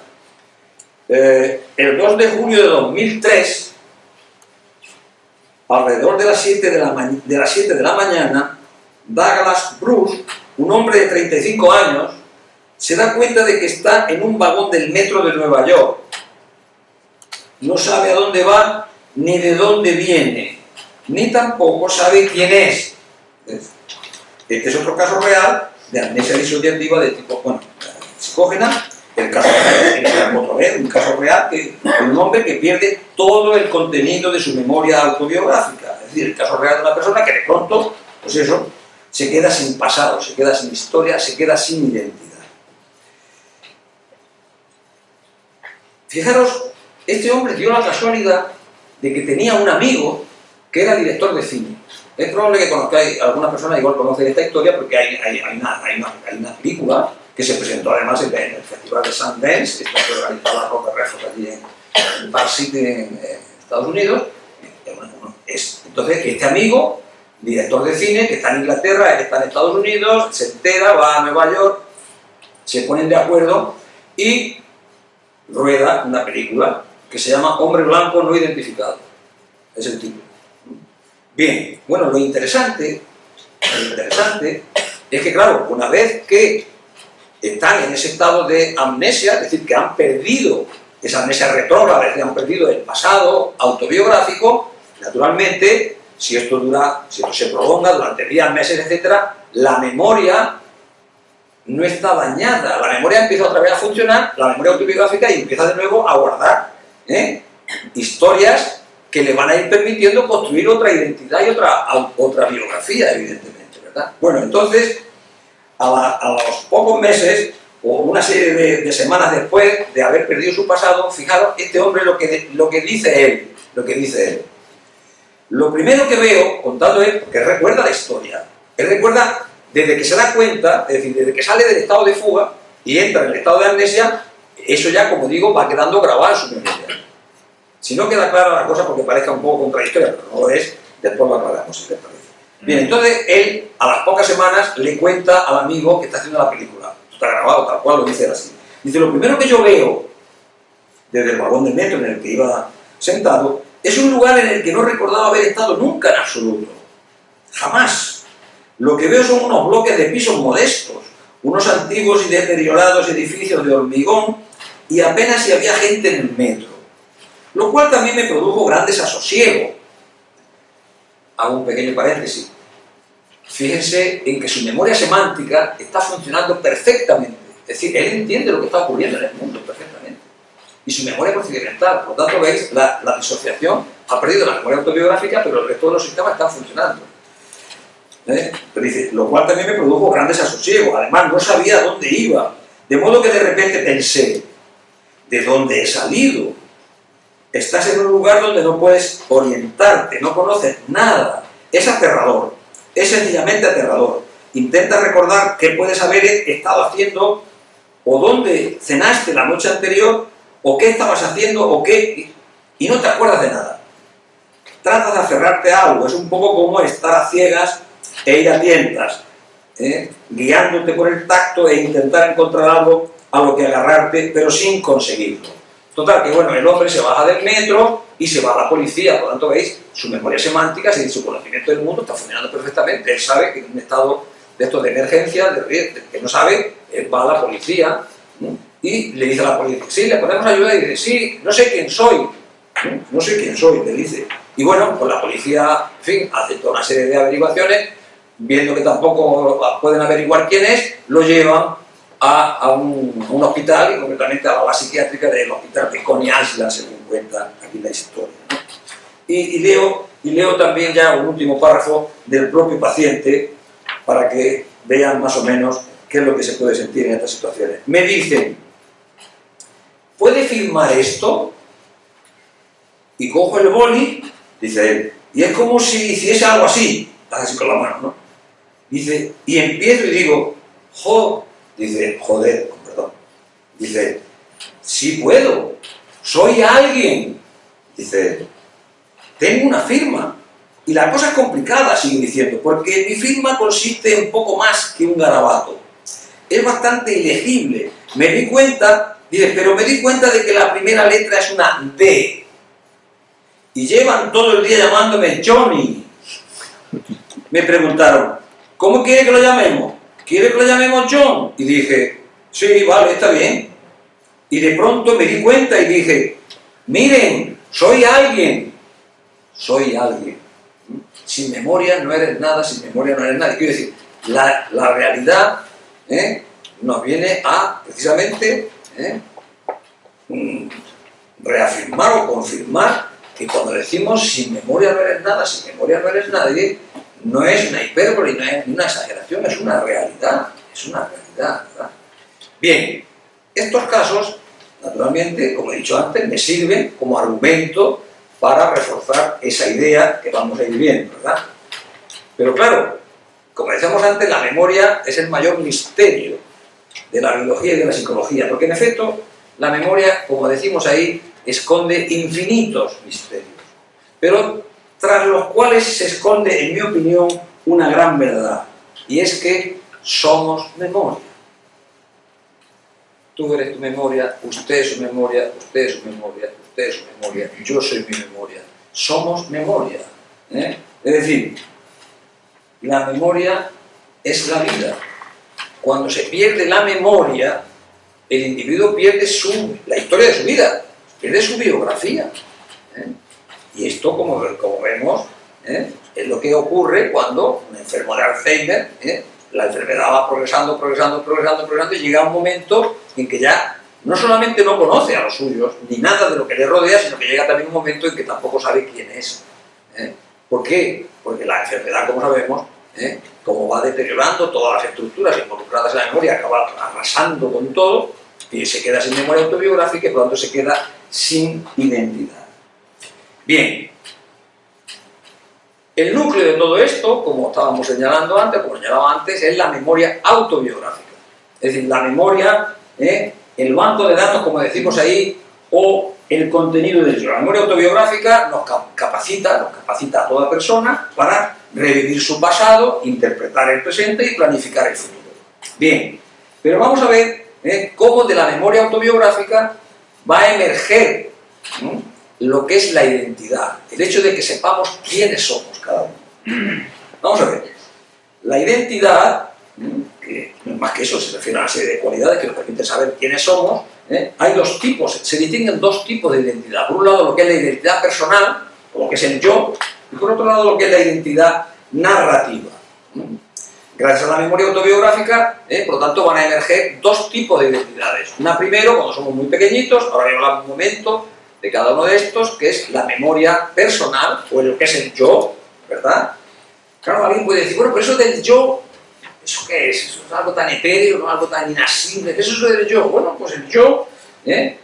El 2 de junio de 2003, alrededor de las 7 de la mañana, Douglas Bruce, un hombre de 35 años, se da cuenta de que está en un vagón del metro de Nueva York. No sabe a dónde va, ni de dónde viene, ni tampoco sabe quién es. Este es otro caso real de amnesia disociativa de tipo, psicógena. El caso real, un caso real de un hombre que pierde todo el contenido de su memoria autobiográfica. Es decir, el caso real de una persona que de pronto, pues eso, se queda sin pasado, se queda sin historia, se queda sin identidad. Fijaros, este hombre dio la casualidad de que tenía un amigo que era director de cine. Es probable que conozcáis, algunas personas igual conocen esta historia porque hay una película que se presentó además en el Festival de Sundance, que está organizado por Robert Redford allí en Park City, en Estados Unidos. Entonces, este amigo, director de cine, que está en Inglaterra, él está en Estados Unidos, se entera, va a Nueva York, se ponen de acuerdo y rueda una película que se llama Hombre Blanco No Identificado. Es el título. Bien, bueno, lo interesante es que, claro, una vez que están en ese estado de amnesia, es decir, que han perdido esa amnesia retrógrada, es decir, han perdido el pasado autobiográfico, naturalmente, si esto se prolonga durante días, meses, etc., la memoria no está dañada, la memoria empieza otra vez a funcionar, la memoria autobiográfica, y empieza de nuevo a guardar historias que le van a ir permitiendo construir otra identidad y otra biografía, evidentemente, ¿verdad? Bueno, entonces, a los pocos meses, o una serie de semanas después de haber perdido su pasado, fijaros, este hombre lo que dice él. Lo primero que veo, contando es que recuerda la historia. Él recuerda desde que se da cuenta, es decir, desde que sale del estado de fuga y entra en el estado de amnesia, eso ya, como digo, va quedando grabado en su memoria. Si no queda clara la cosa, porque parezca un poco contradictoria, pero no lo es, después lo aclaramos, si les parece. Bien, entonces él, a las pocas semanas, le cuenta al amigo que está haciendo la película. Está grabado, tal cual, lo dice así. Dice, lo primero que yo veo, desde el vagón del metro en el que iba sentado, es un lugar en el que no recordaba haber estado nunca en absoluto. Jamás. Lo que veo son unos bloques de pisos modestos, unos antiguos y deteriorados edificios de hormigón, y apenas si había gente en el metro. Lo cual también me produjo gran desasosiego. Hago un pequeño paréntesis. Fíjense en que su memoria semántica está funcionando perfectamente. Es decir, él entiende lo que está ocurriendo en el mundo perfectamente. Y su memoria procedimental, por lo tanto, veis, la disociación ha perdido la memoria autobiográfica, pero el resto de los sistemas están funcionando. Pero dice, lo cual también me produjo gran desasosiego. Además, no sabía dónde iba. De modo que de repente pensé, ¿de dónde he salido? Estás en un lugar donde no puedes orientarte, no conoces nada. Es aterrador, es sencillamente aterrador. Intenta recordar qué puedes haber estado haciendo, o dónde cenaste la noche anterior, o qué estabas haciendo, o qué... y no te acuerdas de nada. Tratas de aferrarte a algo, es un poco como estar a ciegas e ir a tientas. guiándote por el tacto e intentar encontrar algo a lo que agarrarte, pero sin conseguirlo. Total, que bueno, el hombre se baja del metro y se va a la policía, por lo tanto, veis, su memoria semántica y su conocimiento del mundo está funcionando perfectamente. Él sabe que en un estado de esto de emergencia, que no sabe, él va a la policía, ¿no? Y le dice a la policía, sí, le podemos ayudar, y dice, sí, no sé quién soy, ¿no? No sé quién soy, le dice. Y bueno, pues la policía, en fin, hace toda una serie de averiguaciones, viendo que tampoco pueden averiguar quién es, lo llevan a un hospital, y concretamente a la base psiquiátrica del hospital de Coney Island, según cuenta aquí la historia, ¿no? Y leo también ya un último párrafo del propio paciente, para que vean más o menos qué es lo que se puede sentir en estas situaciones. Me dicen, ¿puede firmar esto? Y cojo el boli, dice él, y es como si hiciese algo así, así con la mano, ¿no? Dice, y empiezo y digo, joder, perdón. Dice, sí puedo, soy alguien. Dice, tengo una firma. Y la cosa es complicada, sigue diciendo, porque mi firma consiste en poco más que un garabato. Es bastante ilegible. Me di cuenta, dice, pero me di cuenta de que la primera letra es una D. Y llevan todo el día llamándome Johnny. Me preguntaron, ¿cómo quiere que lo llamemos? ¿Quiere que lo llamemos John? Y dije, sí, vale, está bien. Y de pronto me di cuenta y dije, miren, soy alguien. Soy alguien. Sin memoria no eres nada, sin memoria no eres nada. Quiero decir, la realidad nos viene a, precisamente, reafirmar o confirmar que cuando decimos sin memoria no eres nada, sin memoria no eres nadie, no es una hipérbole, no es una exageración, es una realidad, ¿verdad? Bien, estos casos, naturalmente, como he dicho antes, me sirven como argumento para reforzar esa idea que vamos a ir viendo, ¿verdad? Pero claro, como decíamos antes, la memoria es el mayor misterio de la biología y de la psicología, porque en efecto, la memoria, como decimos ahí, esconde infinitos misterios, pero tras los cuales se esconde, en mi opinión, una gran verdad, y es que somos memoria. Tú eres tu memoria, usted es su memoria, usted es su memoria, usted es su memoria, yo soy mi memoria. Somos memoria. Es decir, la memoria es la vida. Cuando se pierde la memoria, el individuo pierde la historia de su vida, pierde su biografía. Y esto, como vemos, es lo que ocurre cuando un enfermo de Alzheimer, la enfermedad va progresando, y llega un momento en que ya no solamente no conoce a los suyos, ni nada de lo que le rodea, sino que llega también un momento en que tampoco sabe quién es. ¿Por qué? Porque la enfermedad, como sabemos, como va deteriorando todas las estructuras involucradas en la memoria, acaba arrasando con todo, y se queda sin memoria autobiográfica y por lo tanto se queda sin identidad. Bien, el núcleo de todo esto, como estábamos señalando antes, como señalaba antes, es la memoria autobiográfica. Es decir, la memoria, el banco de datos, como decimos ahí, o el contenido del yo. La memoria autobiográfica nos capacita a toda persona para revivir su pasado, interpretar el presente y planificar el futuro. Bien, pero vamos a ver cómo de la memoria autobiográfica va a emerger lo que es la identidad, el hecho de que sepamos quiénes somos cada uno. Vamos a ver, la identidad, que no es más que eso, se refiere a una serie de cualidades que nos permiten saber quiénes somos. Hay dos tipos, se distinguen dos tipos de identidad. Por un lado, lo que es la identidad personal, o lo que es el yo, y por otro lado, lo que es la identidad narrativa. Gracias a la memoria autobiográfica, por lo tanto, van a emerger dos tipos de identidades. Una primero, cuando somos muy pequeñitos, ahora voy a hablar un momento de cada uno de estos, que es la memoria personal, o lo que es el yo, ¿verdad? Claro, alguien puede decir, bueno, pero eso del yo, ¿eso qué es? Eso es algo tan etéreo, ¿no? Algo tan inasible. ¿Qué es eso del yo? Bueno, pues el yo, el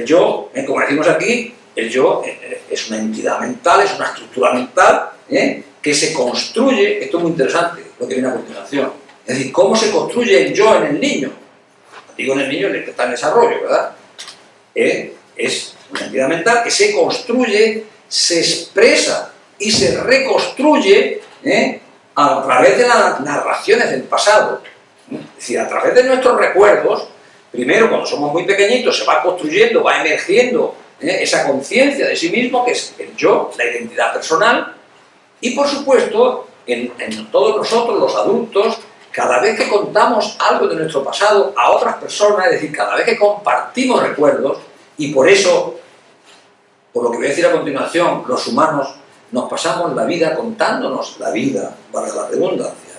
yo, como decimos aquí, el yo es una entidad mental, es una estructura mental, que se construye, esto es muy interesante, lo que viene a continuación. Es decir, ¿cómo se construye el yo en el niño? Digo en el niño, el que está en desarrollo, ¿verdad? Es una entidad mental que se construye, se expresa y se reconstruye a través de las narraciones del pasado. Es decir, a través de nuestros recuerdos, primero cuando somos muy pequeñitos se va construyendo, va emergiendo esa conciencia de sí mismo, que es el yo, la identidad personal, y por supuesto, en todos nosotros, los adultos, cada vez que contamos algo de nuestro pasado a otras personas, es decir, cada vez que compartimos recuerdos, y por eso, por lo que voy a decir a continuación, los humanos nos pasamos la vida contándonos la vida, valga la redundancia.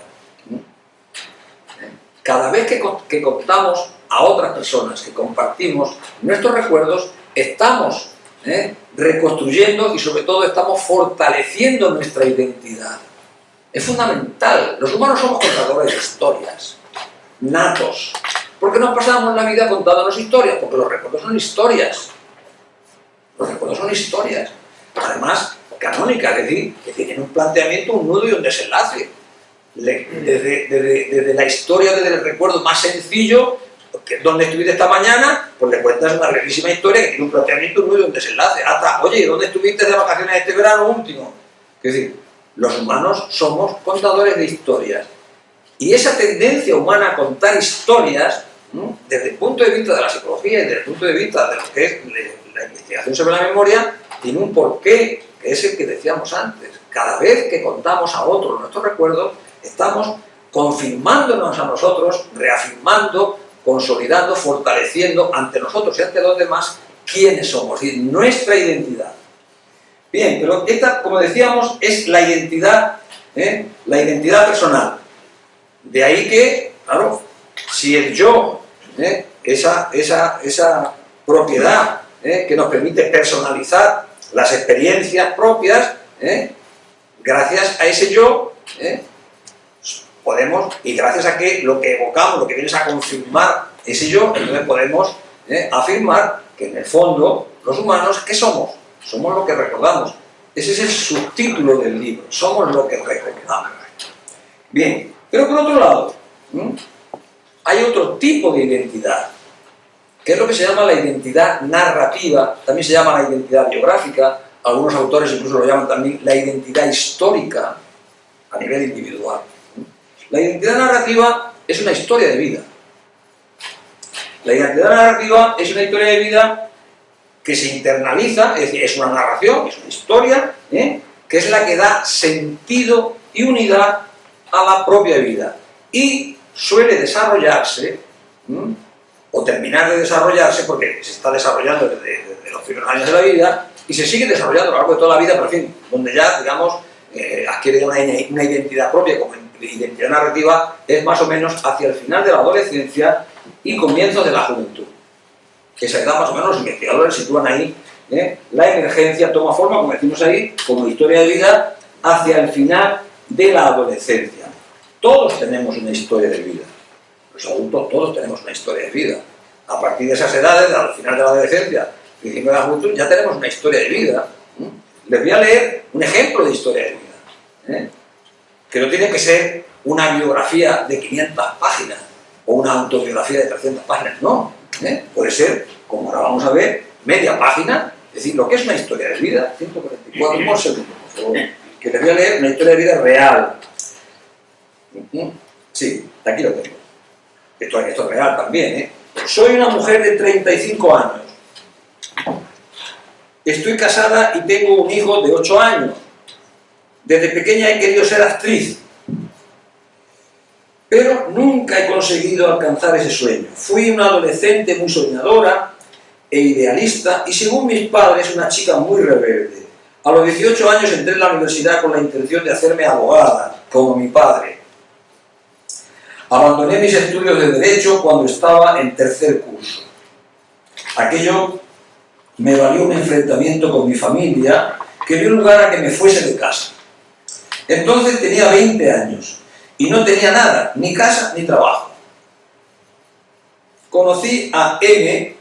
Cada vez que contamos a otras personas, que compartimos nuestros recuerdos, estamos reconstruyendo y sobre todo estamos fortaleciendo nuestra identidad. Es fundamental. Los humanos somos contadores de historias, natos. ¿Por qué nos pasamos la vida contándonos historias? Porque los recuerdos son historias. Los recuerdos son historias. Además, canónicas, es decir, que tienen un planteamiento, un nudo y un desenlace. Desde la historia, desde el recuerdo más sencillo, ¿dónde estuviste esta mañana? Pues le cuentas una riquísima historia que tiene un planteamiento, un nudo y un desenlace. Hasta, oye, ¿dónde estuviste de vacaciones este verano último? Es decir, los humanos somos contadores de historias. Y esa tendencia humana a contar historias, desde el punto de vista de la psicología y desde el punto de vista de lo que es la investigación sobre la memoria, tiene un porqué, que es el que decíamos antes. Cada vez que contamos a otros nuestros recuerdos, estamos confirmándonos a nosotros, reafirmando, consolidando, fortaleciendo ante nosotros y ante los demás quiénes somos, es decir, nuestra identidad. Bien, pero esta, como decíamos, es la identidad personal. De ahí que, claro, si el yo, esa propiedad que nos permite personalizar las experiencias propias, gracias a ese yo, podemos, y gracias a que lo que evocamos, lo que viene es a confirmar ese yo, entonces podemos afirmar que en el fondo, los humanos, ¿qué somos? Somos lo que recordamos. Ese es el subtítulo del libro, somos lo que recordamos. Bien, pero por otro lado, hay otro tipo de identidad, que es lo que se llama la identidad narrativa, también se llama la identidad biográfica, algunos autores incluso lo llaman también la identidad histórica a nivel individual. La identidad narrativa es una historia de vida. La identidad narrativa es una historia de vida que se internaliza, es decir, es una narración, es una historia, que es la que da sentido y unidad a la propia vida. Y suele desarrollarse, o terminar de desarrollarse, porque se está desarrollando desde los primeros años de la vida, y se sigue desarrollando a lo largo de toda la vida, pero en fin, donde ya, digamos, adquiere una identidad propia como identidad narrativa, es más o menos hacia el final de la adolescencia y comienzos de la juventud. Esa edad más o menos los investigadores sitúan ahí, la emergencia toma forma, como decimos ahí, como historia de vida hacia el final de la adolescencia. Todos tenemos una historia de vida. Los adultos todos tenemos una historia de vida. A partir de esas edades, al final de la adolescencia, principio de la juventud, ya tenemos una historia de vida. Les voy a leer un ejemplo de historia de vida. Que no tiene que ser una biografía de 500 páginas o una autobiografía de 300 páginas, no. Puede ser, como ahora vamos a ver, media página, es decir, lo que es una historia de vida, 144 por segundo, por favor, que les voy a leer una historia de vida real. Sí, aquí lo tengo. Esto es real también, Soy una mujer de 35 años. Estoy casada y tengo un hijo de 8 años. Desde pequeña he querido ser actriz, pero nunca he conseguido alcanzar ese sueño. Fui una adolescente muy soñadora e idealista y, según mis padres, una chica muy rebelde. A los 18 años entré en la universidad con la intención de hacerme abogada, como mi padre. Abandoné mis estudios de Derecho cuando estaba en tercer curso. Aquello me valió un enfrentamiento con mi familia que dio lugar a que me fuese de casa. Entonces tenía 20 años y no tenía nada, ni casa ni trabajo. Conocí a M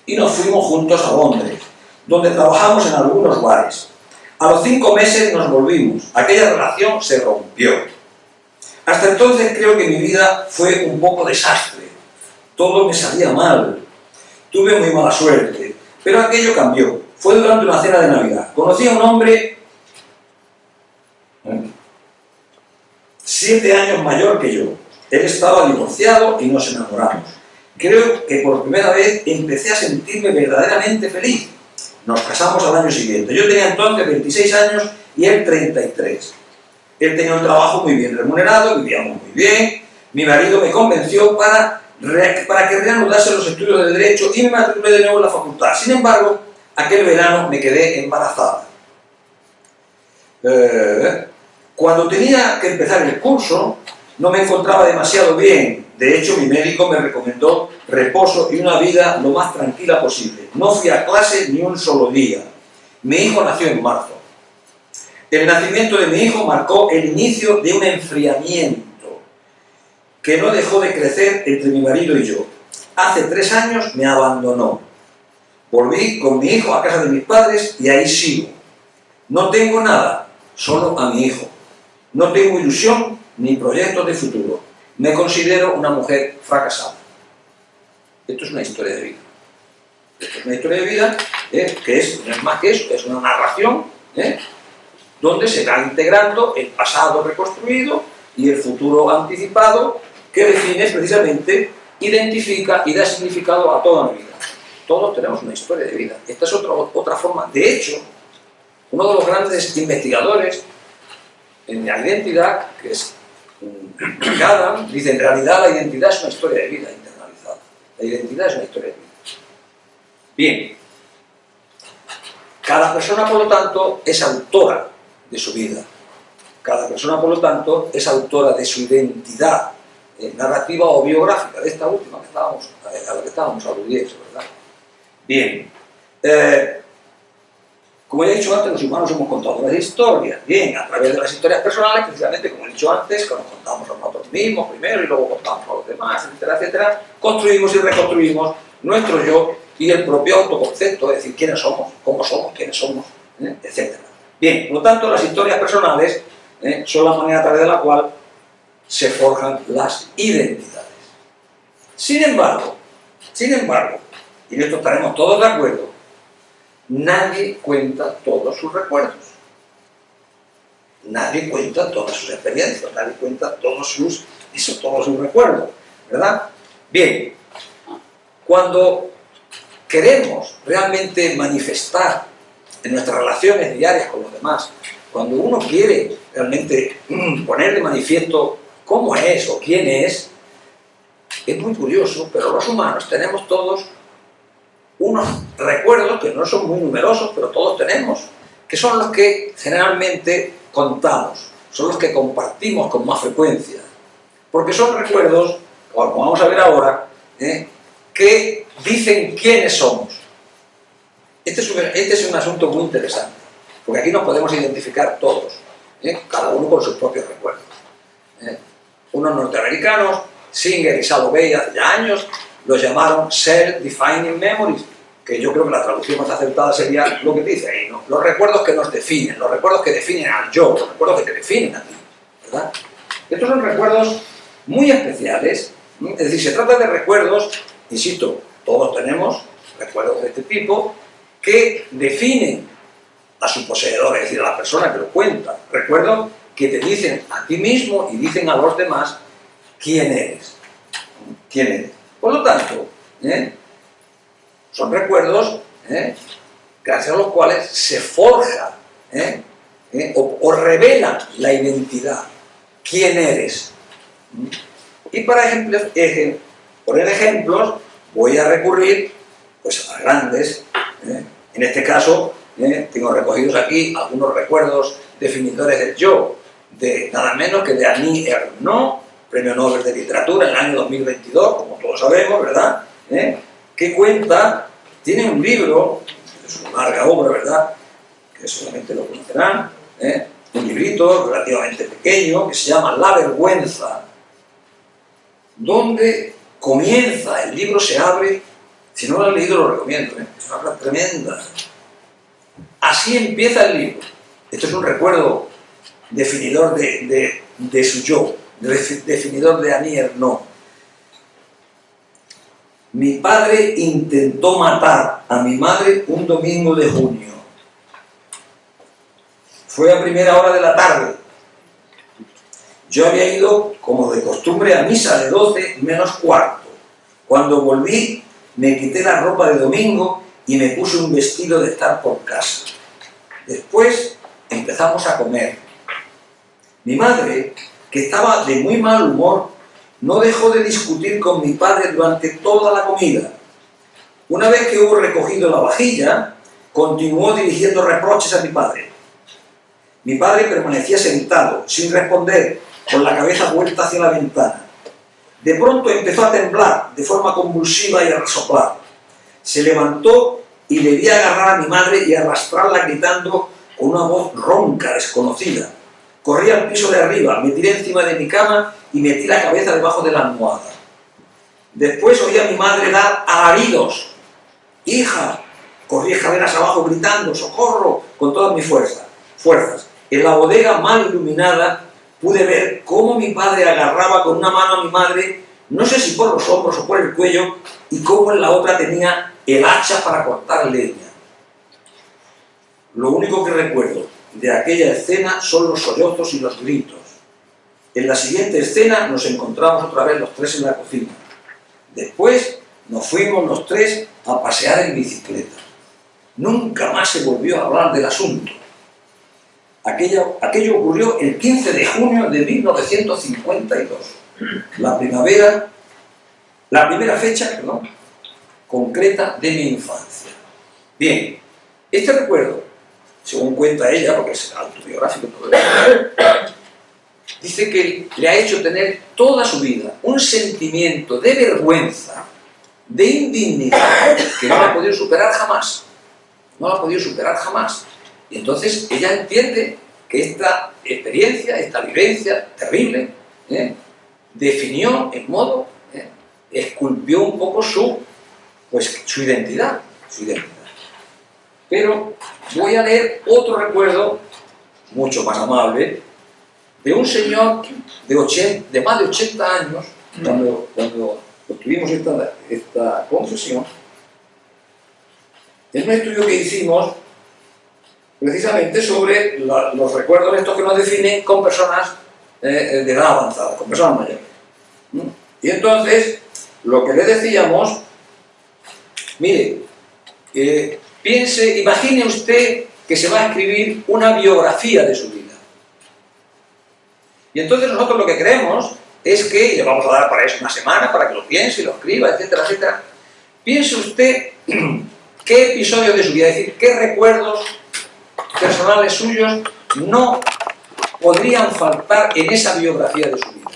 y nos fuimos juntos a Londres, donde trabajamos en algunos bares. A los 5 meses nos volvimos. Aquella relación se rompió. Hasta entonces creo que mi vida fue un poco desastre. Todo me salía mal. Tuve muy mala suerte. Pero aquello cambió. Fue durante una cena de Navidad. Conocí a un hombre 7 años mayor que yo. Él estaba divorciado y nos enamoramos. Creo que por primera vez empecé a sentirme verdaderamente feliz. Nos casamos al año siguiente. Yo tenía entonces 26 años y él 33. Él tenía un trabajo muy bien remunerado, vivíamos muy bien. Mi marido me convenció para que reanudase los estudios de Derecho y me matriculé de nuevo en la facultad. Sin embargo, aquel verano me quedé embarazada. Cuando tenía que empezar el curso, no me encontraba demasiado bien. De hecho, mi médico me recomendó reposo y una vida lo más tranquila posible. No fui a clase ni un solo día. Mi hijo nació en marzo. El nacimiento de mi hijo marcó el inicio de un enfriamiento que no dejó de crecer entre mi marido y yo. Hace 3 años me abandonó. Volví con mi hijo a casa de mis padres y ahí sigo. No tengo nada, solo a mi hijo. No tengo ilusión ni proyectos de futuro. Me considero una mujer fracasada. Esto es una historia de vida. Esto es una historia de vida que no es más que eso, es una narración donde se va integrando el pasado reconstruido y el futuro anticipado que define precisamente, identifica y da significado a toda la vida. Todos tenemos una historia de vida. Esta es otra forma. De hecho, uno de los grandes investigadores en la identidad, que es Adam, dice, en realidad la identidad es una historia de vida internalizada. La identidad es una historia de vida. Bien. Cada persona, por lo tanto, es autora de su vida. Cada persona, por lo tanto, es autora de su identidad narrativa o biográfica, de esta última a la que estábamos aludiendo, ¿verdad? Bien. Como he dicho antes, los humanos hemos contado las historias. Bien, a través de las historias personales, precisamente, como he dicho antes, que nos contamos a nosotros mismos primero y luego contamos a los demás, etcétera, etcétera, construimos y reconstruimos nuestro yo y el propio autoconcepto, es decir, quiénes somos, cómo somos, quiénes somos, etcétera. Bien, por lo tanto, las historias personales son la manera a través de la cual se forjan las identidades. Sin embargo, y en esto estaremos todos de acuerdo, nadie cuenta todos sus recuerdos. Nadie cuenta todas sus experiencias, nadie cuenta todos sus recuerdos, ¿verdad? Bien, cuando queremos realmente manifestar en nuestras relaciones diarias con los demás, cuando uno quiere realmente poner de manifiesto cómo es o quién es muy curioso, pero los humanos tenemos todos unos recuerdos que no son muy numerosos, pero todos tenemos, que son los que generalmente contamos, son los que compartimos con más frecuencia, porque son recuerdos, como vamos a ver ahora, que dicen quiénes somos. Este es un asunto muy interesante, porque aquí nos podemos identificar todos, cada uno con sus propios recuerdos. Unos norteamericanos, Singer y Salovey, hace ya años, los llamaron self-defining memories, que yo creo que la traducción más acertada sería lo que dice ahí, ¿no? Los recuerdos que nos definen, los recuerdos que definen al yo, los recuerdos que te definen a ti, ¿verdad? Estos son recuerdos muy especiales, es decir, se trata de recuerdos, insisto, todos tenemos recuerdos de este tipo, que definen a su poseedor, es decir, a la persona que lo cuenta, recuerdos que te dicen a ti mismo y dicen a los demás quién eres. ¿Quién eres? Por lo tanto, son recuerdos gracias a los cuales se forja o revelan la identidad. ¿Quién eres? Y para poner ejemplos, voy a recurrir pues, a grandes. En este caso, tengo recogidos aquí algunos recuerdos definidores del yo, de nada menos que de Annie Ernaux, Premio Nobel de Literatura en el año 2022, como todos sabemos, ¿verdad? Que cuenta, tiene un libro, es una larga obra, ¿verdad? Que seguramente lo conocerán, un librito relativamente pequeño que se llama La vergüenza, donde comienza, el libro se abre, si no lo han leído lo recomiendo, es una obra tremenda. Así empieza el libro. Esto es un recuerdo definidor de su yo, definidor de Annie Ernaux. Mi padre intentó matar a mi madre un domingo de junio. Fue a primera hora de la tarde. Yo había ido, como de costumbre, a misa de 12 menos cuarto. Cuando volví, me quité la ropa de domingo y me puse un vestido de estar por casa. Después empezamos a comer. Mi madre, que estaba de muy mal humor, no dejó de discutir con mi padre durante toda la comida. Una vez que hubo recogido la vajilla, continuó dirigiendo reproches a mi padre. Mi padre permanecía sentado, sin responder, con la cabeza vuelta hacia la ventana. De pronto empezó a temblar de forma convulsiva y a resoplar. Se levantó y le vi agarrar a mi madre y arrastrarla gritando con una voz ronca, desconocida. Corrí al piso de arriba, me tiré encima de mi cama y metí la cabeza debajo de la almohada. Después oí a mi madre dar alaridos. ¡Hija! Corrí escaleras abajo gritando ¡socorro! Con todas mis fuerzas. En la bodega mal iluminada pude ver cómo mi padre agarraba con una mano a mi madre, no sé si por los hombros o por el cuello, y cómo en la otra tenía el hacha para cortar leña. Lo único que recuerdo de aquella escena son los sollozos y los gritos. En la siguiente escena nos encontramos otra vez los tres en la cocina. Después nos fuimos los tres a pasear en bicicleta. Nunca más se volvió a hablar del asunto. Aquello ocurrió el 15 de junio de 1952, la primera fecha concreta de mi infancia. Bien, este recuerdo, según cuenta ella, porque es autobiográfico todo esto, dice que le ha hecho tener toda su vida un sentimiento de vergüenza, de indignidad, que no la ha podido superar jamás. No la ha podido superar jamás. Y entonces ella entiende que esta experiencia, esta vivencia terrible, definió en modo, esculpió un poco su identidad. Pero voy a leer otro recuerdo, mucho más amable, de un señor de más de 80 años, cuando tuvimos esta confesión, en un estudio que hicimos precisamente sobre los recuerdos estos que nos definen con personas de edad avanzada, con personas mayores. Y entonces, lo que le decíamos, mire, imagine usted que se va a escribir una biografía de su vida. Y entonces nosotros lo que creemos es que, y le vamos a dar para eso una semana, para que lo piense y lo escriba, etcétera, etcétera, piense usted qué episodios de su vida, es decir, qué recuerdos personales suyos no podrían faltar en esa biografía de su vida.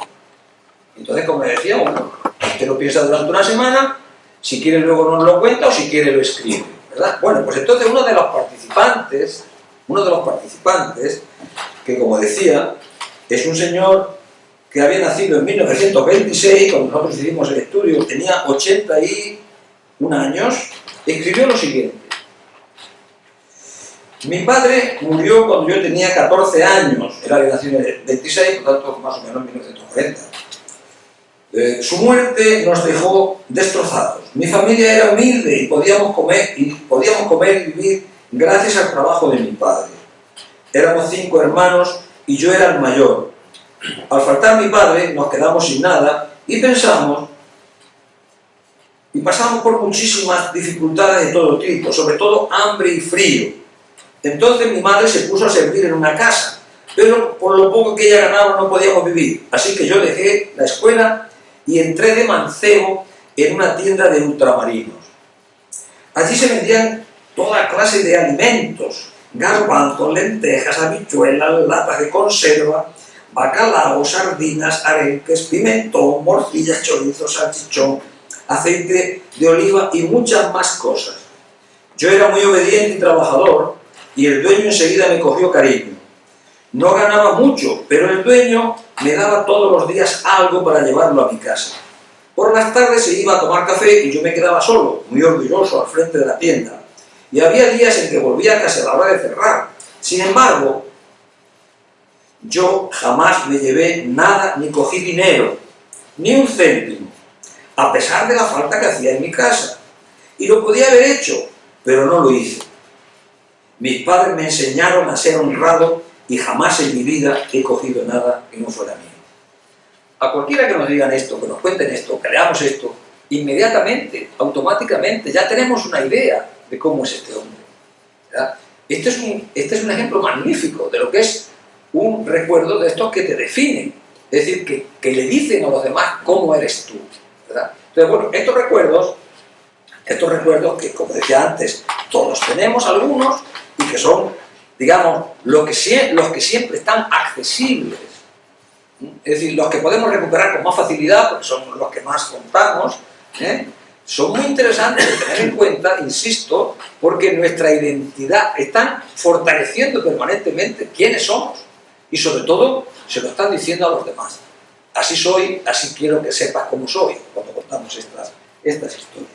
Entonces, como le decía, usted lo piensa durante una semana, si quiere luego nos lo cuenta o si quiere lo escribe, ¿verdad? Bueno, pues entonces uno de los participantes, que como decía, es un señor que había nacido en 1926, cuando nosotros hicimos el estudio, tenía 81 años, escribió lo siguiente. Mi padre murió cuando yo tenía 14 años, era de nació en el 26, por tanto más o menos en 1940. Su muerte nos dejó destrozados. Mi familia era humilde y podíamos comer y vivir gracias al trabajo de mi padre. Éramos 5 hermanos y yo era el mayor. Al faltar mi padre nos quedamos sin nada y pasamos por muchísimas dificultades de todo tipo, sobre todo hambre y frío. Entonces mi madre se puso a servir en una casa, pero por lo poco que ella ganaba no podíamos vivir. Así que yo dejé la escuela y entré de mancebo en una tienda de ultramarinos. Allí se vendían toda clase de alimentos, garbanzos, lentejas, habichuelas, latas de conserva, bacalao, sardinas, arenques, pimentón, morcillas, chorizo, salchichón, aceite de oliva y muchas más cosas. Yo era muy obediente y trabajador, y el dueño enseguida me cogió cariño. No ganaba mucho, pero el dueño me daba todos los días algo para llevarlo a mi casa. Por las tardes se iba a tomar café y yo me quedaba solo, muy orgulloso, al frente de la tienda. Y había días en que volvía a casa a la hora de cerrar. Sin embargo, yo jamás me llevé nada ni cogí dinero, ni un céntimo, a pesar de la falta que hacía en mi casa. Y lo podía haber hecho, pero no lo hice. Mis padres me enseñaron a ser honrado y jamás en mi vida he cogido nada que no fuera mío. a cualquiera que nos digan esto, que nos cuenten esto, que leamos esto, inmediatamente, automáticamente, ya tenemos una idea de cómo es este hombre, ¿verdad? Este es un ejemplo magnífico de lo que es un recuerdo de estos que te definen, es decir, que le dicen a los demás cómo eres tú, ¿verdad? Entonces, bueno, estos recuerdos que, como decía antes, todos tenemos algunos y que son, digamos, los que siempre están accesibles, es decir, los que podemos recuperar con más facilidad, porque son los que más contamos, son muy interesantes de tener en cuenta, insisto, porque nuestra identidad están fortaleciendo permanentemente quiénes somos y sobre todo se lo están diciendo a los demás. Así soy, así quiero que sepas cómo soy cuando contamos estas historias.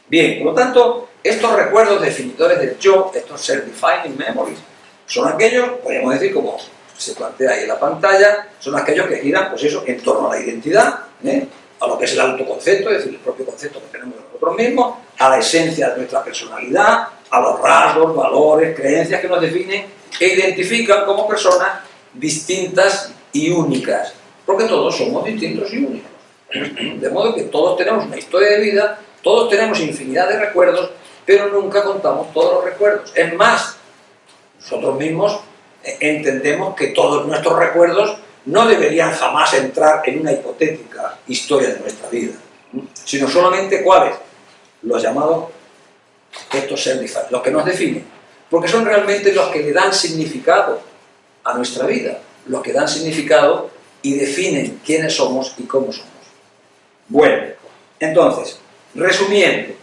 Bien, por lo tanto, estos recuerdos definidores del yo, estos self-defining memories, son aquellos, podríamos decir, como se plantea ahí en la pantalla, son aquellos que giran, pues eso, en torno a la identidad, a lo que es el autoconcepto, es decir, el propio concepto que tenemos de nosotros mismos, a la esencia de nuestra personalidad, a los rasgos, valores, creencias que nos definen e identifican como personas distintas y únicas, porque todos somos distintos y únicos. De modo que todos tenemos una historia de vida, todos tenemos infinidad de recuerdos, pero nunca contamos todos los recuerdos. Es más, nosotros mismos entendemos que todos nuestros recuerdos no deberían jamás entrar en una hipotética historia de nuestra vida, sino solamente ¿cuáles? Los llamados estos self-defined, los que nos definen, porque son realmente los que le dan significado a nuestra vida, los que dan significado y definen quiénes somos y cómo somos. Bueno, entonces, resumiendo,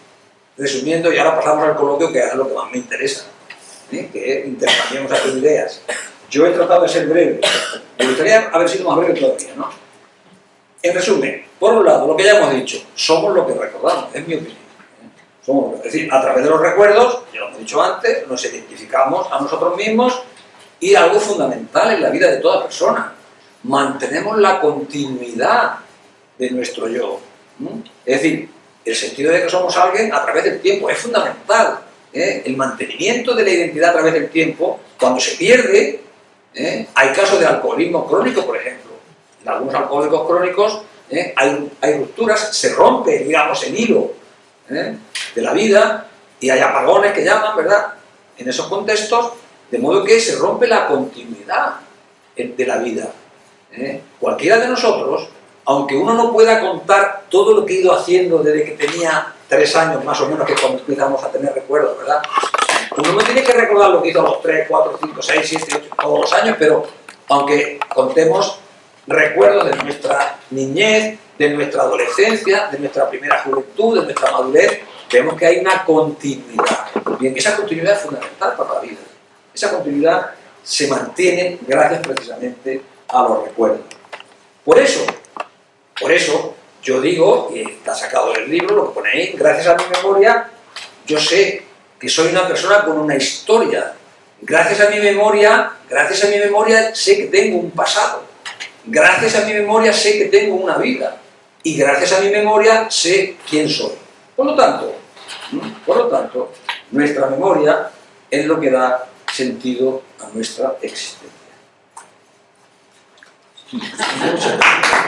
y ahora pasamos al coloquio, que es lo que más me interesa, que intercambiemos aquí ideas. Yo he tratado de ser breve, me gustaría haber sido más breve todavía, ¿no? En resumen, por un lado, lo que ya hemos dicho, somos lo que recordamos, es mi opinión. Es decir, a través de los recuerdos, ya lo hemos dicho antes, nos identificamos a nosotros mismos y algo fundamental en la vida de toda persona, mantenemos la continuidad de nuestro yo. Es decir, el sentido de que somos alguien a través del tiempo es fundamental. El mantenimiento de la identidad a través del tiempo, cuando se pierde, hay casos de alcoholismo crónico, por ejemplo. En algunos alcohólicos crónicos hay rupturas, se rompe, digamos, el hilo de la vida y hay apagones que llaman, ¿verdad? En esos contextos, de modo que se rompe la continuidad de la vida. Cualquiera de nosotros, aunque uno no pueda contar todo lo que he ido haciendo desde que tenía 3 años más o menos, que es cuando empezamos a tener recuerdos, ¿verdad? Uno no tiene que recordar lo que hizo a los 3, 4, 5, 6, 7, 8, todos los años, pero aunque contemos recuerdos de nuestra niñez, de nuestra adolescencia, de nuestra primera juventud, de nuestra madurez, vemos que hay una continuidad. Bien, esa continuidad es fundamental para la vida. Esa continuidad se mantiene gracias precisamente a los recuerdos. Por eso yo digo, y está sacado del libro, lo que pone ahí, gracias a mi memoria, yo sé que soy una persona con una historia. Gracias a mi memoria sé que tengo un pasado. Gracias a mi memoria sé que tengo una vida. Y gracias a mi memoria sé quién soy. Por lo tanto, nuestra memoria es lo que da sentido a nuestra existencia. Muchas gracias.